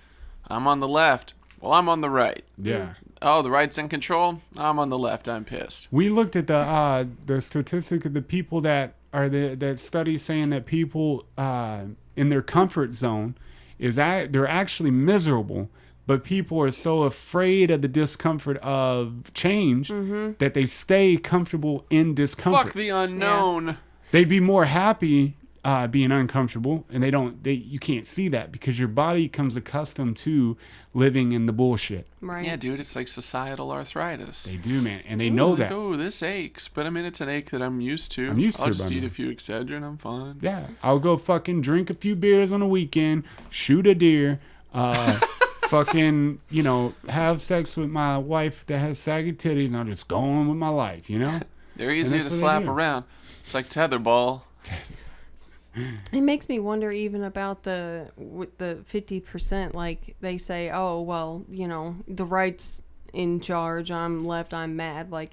I'm on the left. Well, I'm on the right. Yeah. Oh, the right's in control. I'm on the left. I'm pissed. We looked at the statistic of the people that are that study saying that people in their comfort zone they're actually miserable, but people are so afraid of the discomfort of change that they stay comfortable in discomfort. Fuck the unknown. Yeah. They'd be more happy being uncomfortable, and you can't see that because your body comes accustomed to living in the bullshit. Right. Yeah, dude, it's like societal arthritis. They do, man, and they know that. Oh, this aches, but I mean, it's an ache that I'm used to. I'll just eat a few Excedrin, I'm fine. Yeah, I'll go fucking drink a few beers on a weekend, shoot a deer, fucking, have sex with my wife that has saggy titties, and I'll just go on with my life, They're easy to slap around. It's like tetherball. It makes me wonder even about the 50%. Like they say, oh well, the right's in charge. I'm left. I'm mad. Like,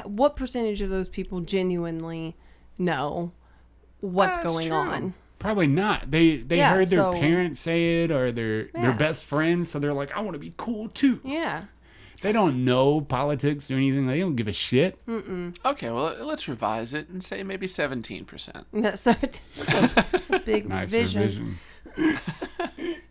what percentage of those people genuinely know what's going on? Probably not. They heard their parents say it or their best friends, so they're like, I want to be cool too. Yeah. They don't know politics or anything. They don't give a shit. Mm-mm. Okay, well, let's revise it and say maybe 17%. That's a big vision.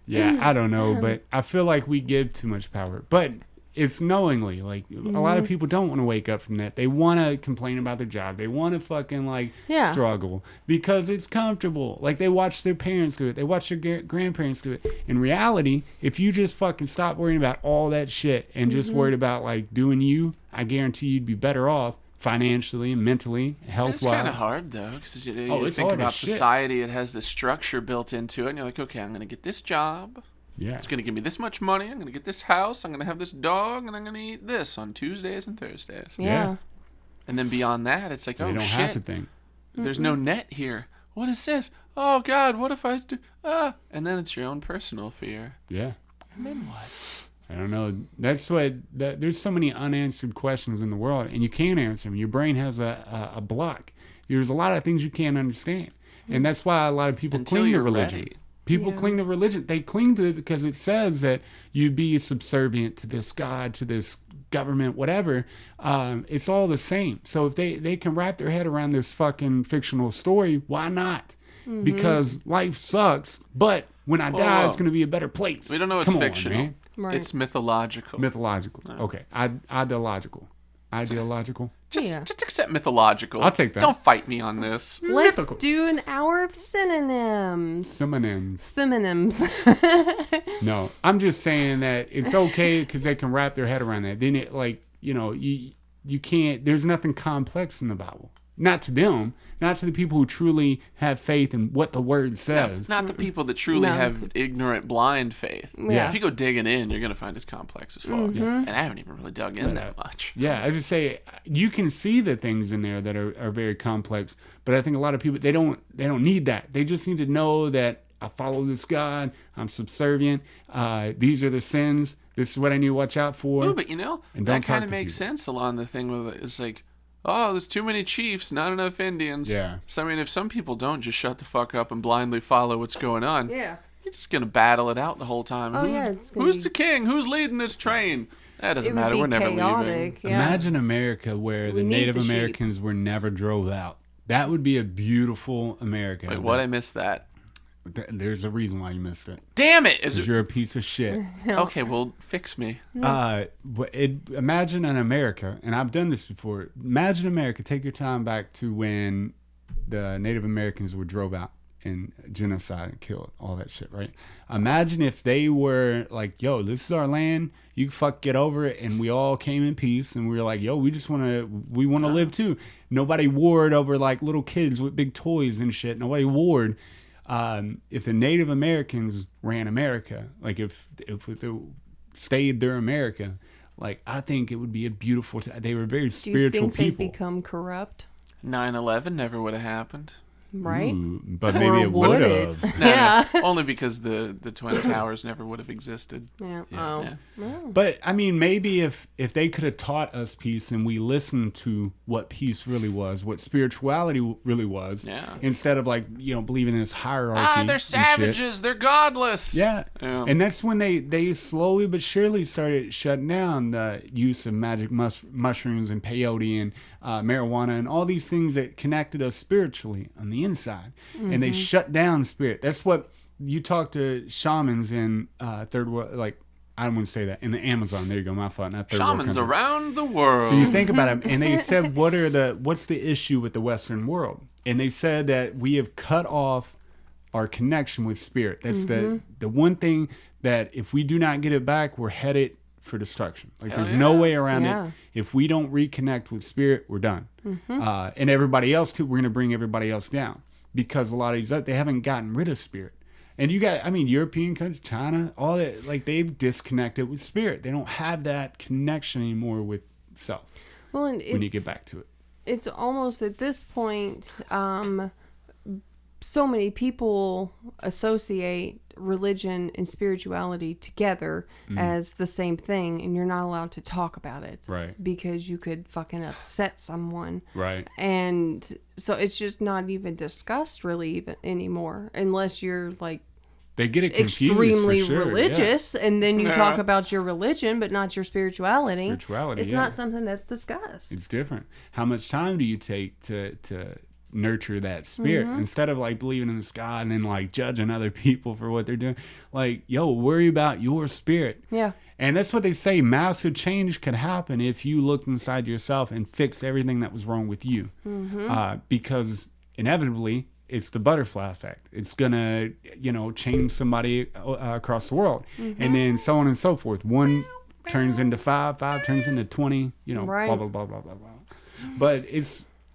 Yeah, I don't know, but I feel like we give too much power. But it's knowingly. Like a lot of people don't want to wake up from that. They want to complain about their job. They want to fucking like struggle because it's comfortable. Like they watch their parents do it. They watch their grandparents do it. In reality, if you just fucking stop worrying about all that shit and just worried about like doing you, I guarantee you'd be better off financially and mentally, health-wise. It's kind of hard though, because you think about society. It has this structure built into it, and you're like, okay, I'm going to get this job. Yeah. It's going to give me this much money. I'm going to get this house. I'm going to have this dog, and I'm going to eat this on Tuesdays and Thursdays. Yeah. And then beyond that, it's like, oh, shit. You don't have to think. There's no net here. What is this? Oh, God, what if I do... And then it's your own personal fear. Yeah. And then what? I don't know. That's what... there's so many unanswered questions in the world, and you can't answer them. Your brain has a block. There's a lot of things you can't understand. And that's why a lot of people cling to religion. Ready. People cling to religion. They cling to it because it says that you be subservient to this God, to this government, whatever. It's all the same. So if they can wrap their head around this fucking fictional story, why not? Because life sucks, but when I die, it's going to be a better place. We don't know it's fictional. Right. It's mythological. Mythological. No. Okay. Ideological. Ideological. Just accept mythological. I'll take that. Don't fight me on this. Let's do an hour of synonyms. Synonyms. No, I'm just saying that it's okay because they can wrap their head around that. Then it, like, you can't. There's nothing complex in the Bible. Not to them. Not to the people who truly have faith in what the word says. No, not the people that truly have ignorant, blind faith. Yeah. If you go digging in, you're going to find it's complex as fuck. Yeah. And I haven't even really dug in that much. Yeah, I just say you can see the things in there that are very complex, but I think a lot of people they don't need that. They just need to know that I follow this God. I'm subservient. These are the sins. This is what I need to watch out for. No, but that kind of makes sense along the thing with it's like, oh, there's too many chiefs, not enough Indians. Yeah. So, I mean, if some people don't just shut the fuck up and blindly follow what's going on, you're just going to battle it out the whole time. Oh, Who's the king? Who's leading this train? That doesn't matter. We're never leaving. Yeah. Imagine America where the Native Americans were never drove out. That would be a beautiful America. Wait, what? I missed that. There's a reason why you missed it. Damn it! Because you're a piece of shit. Okay, well, fix me. Imagine an America, and I've done this before. Imagine America. Take your time back to when the Native Americans were drove out and genocide and killed, all that shit, right? Imagine if they were like, yo, this is our land. You can fuck get over it, and we all came in peace, and we were like, yo, we want to live too. Nobody warred over like little kids with big toys and shit. Nobody warred. If the Native Americans ran America, like if they stayed their America, like I think it would be a beautiful. They were very spiritual people. Do you think they'd become corrupt? 9/11 never would have happened. Right? Ooh, but maybe it would have. No, only because the Twin Towers never would have existed. Yeah. But I mean, maybe if they could have taught us peace and we listened to what peace really was, what spirituality really was, instead of like believing in this hierarchy. They're savages. They're godless. Yeah. And that's when they slowly but surely started shutting down the use of magic mushrooms and peyote and marijuana and all these things that connected us spiritually on the inside. And they shut down spirit. That's what you talk to shamans in third world, like I wouldn't say that, in the Amazon. There you go, my fault. Not third world shamans country. Around the world. So you think about it, and they said, what's the issue with the Western world? And they said that we have cut off our connection with spirit. That's the one thing that if we do not get it back, we're headed for destruction. Like there's no way around it. If we don't reconnect with spirit, we're done. And everybody else too, we're going to bring everybody else down because a lot of these, they haven't gotten rid of spirit. And you got, European countries, China, all that, like they've disconnected with spirit. They don't have that connection anymore with self. Well, and when you get back to it. It's almost at this point, so many people associate religion and spirituality together as the same thing, and you're not allowed to talk about it, right? Because you could fucking upset someone, right? And so it's just not even discussed really even anymore, unless you're like they get it extremely sure, religious, and then you talk about your religion, but not your spirituality. It's not something that's discussed. It's different. How much time do you take to nurture that spirit instead of like believing in this God and then like judging other people for what they're doing. Like, yo, worry about your spirit. Yeah. And that's what they say. Massive change can happen if you look inside yourself and fix everything that was wrong with you. Because inevitably, it's the butterfly effect. It's going to, change somebody across the world. And then so on and so forth. 1 turns into 5, 5 turns into 20, Right. blah, blah, blah, blah, blah, blah. But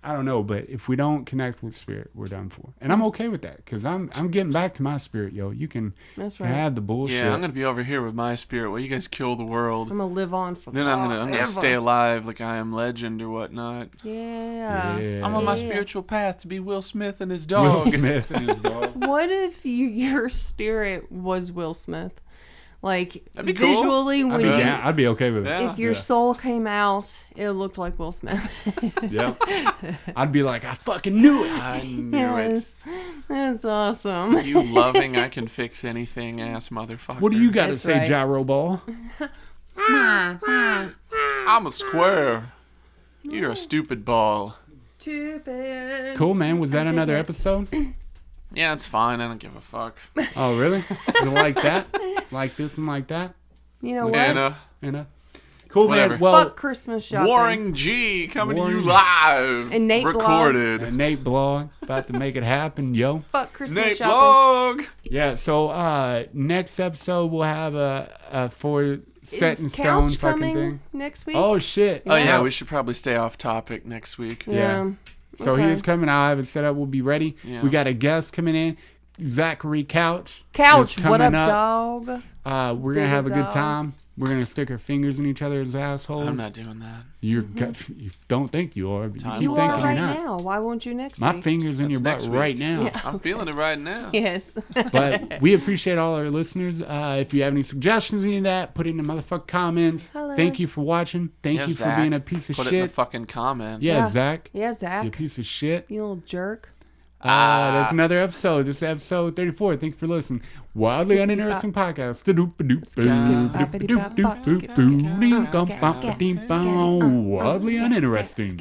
I don't know, but if we don't connect with spirit, we're done for. And I'm okay with that because I'm getting back to my spirit, yo. You can, That's can right. have the bullshit. Yeah, I'm gonna be over here with my spirit while you guys kill the world. I'm gonna live on for Then I'm gonna forever. stay alive like I am Legend or whatnot. Yeah. Yeah. I'm on my Yeah. spiritual path to be Will Smith and his Will dog. Smith and his dog. What if your spirit was Will Smith? Like, That'd be cool. visually, when you, I'd be okay with it. Yeah. if your soul came out, it looked like Will Smith. Yeah. I'd be like, I fucking knew it. I knew Yes. That's awesome. it. You loving, I can fix anything ass motherfucker. What do you got to That's say, right. Gyro Ball? I'm a square. You're a stupid ball. Stupid. Cool, man. Was that did another that. episode? Yeah, it's fine. I don't give a fuck. Oh, really? Is it like that? Like this and like that? You know what? Anna. Cool, Whatever. man. Well, Fuck Christmas shopping. Warring G coming to you Warring- live. And Nate recorded. Nate Blog about to make it happen, yo. Fuck Christmas Nate shopping. Blog. Yeah, so next episode we'll have a set in Is stone Couch fucking coming thing. next week? Oh shit. Oh yeah, we should probably stay off topic next week. yeah. So Okay. he's coming. I have it set up. We'll be ready. Yeah. We got a guest coming in. Zachary Couch. Couch, is what coming up, dog? We're gonna have a good dog. time. We're gonna stick our fingers in each other's assholes. I'm not doing that. You don't think you are, but Time you You keep will are thinking right you're not. now. Why won't you next My week? fingers in That's your butt next week. right now. Yeah. I'm feeling it right now. Yes. But we appreciate all our listeners. If you have any suggestions, any of that, put it in the motherfucking comments. Hello. Thank you for watching. Thank Yeah, you for Zach, being a piece of Put it in the shit. fucking comments. Yeah, Yeah. Zach. Yeah, You Zach. piece of shit. You little jerk. That's another episode. This is episode 34. Thank you for listening. Wildly Uninteresting Podcast. Wildly Uninteresting.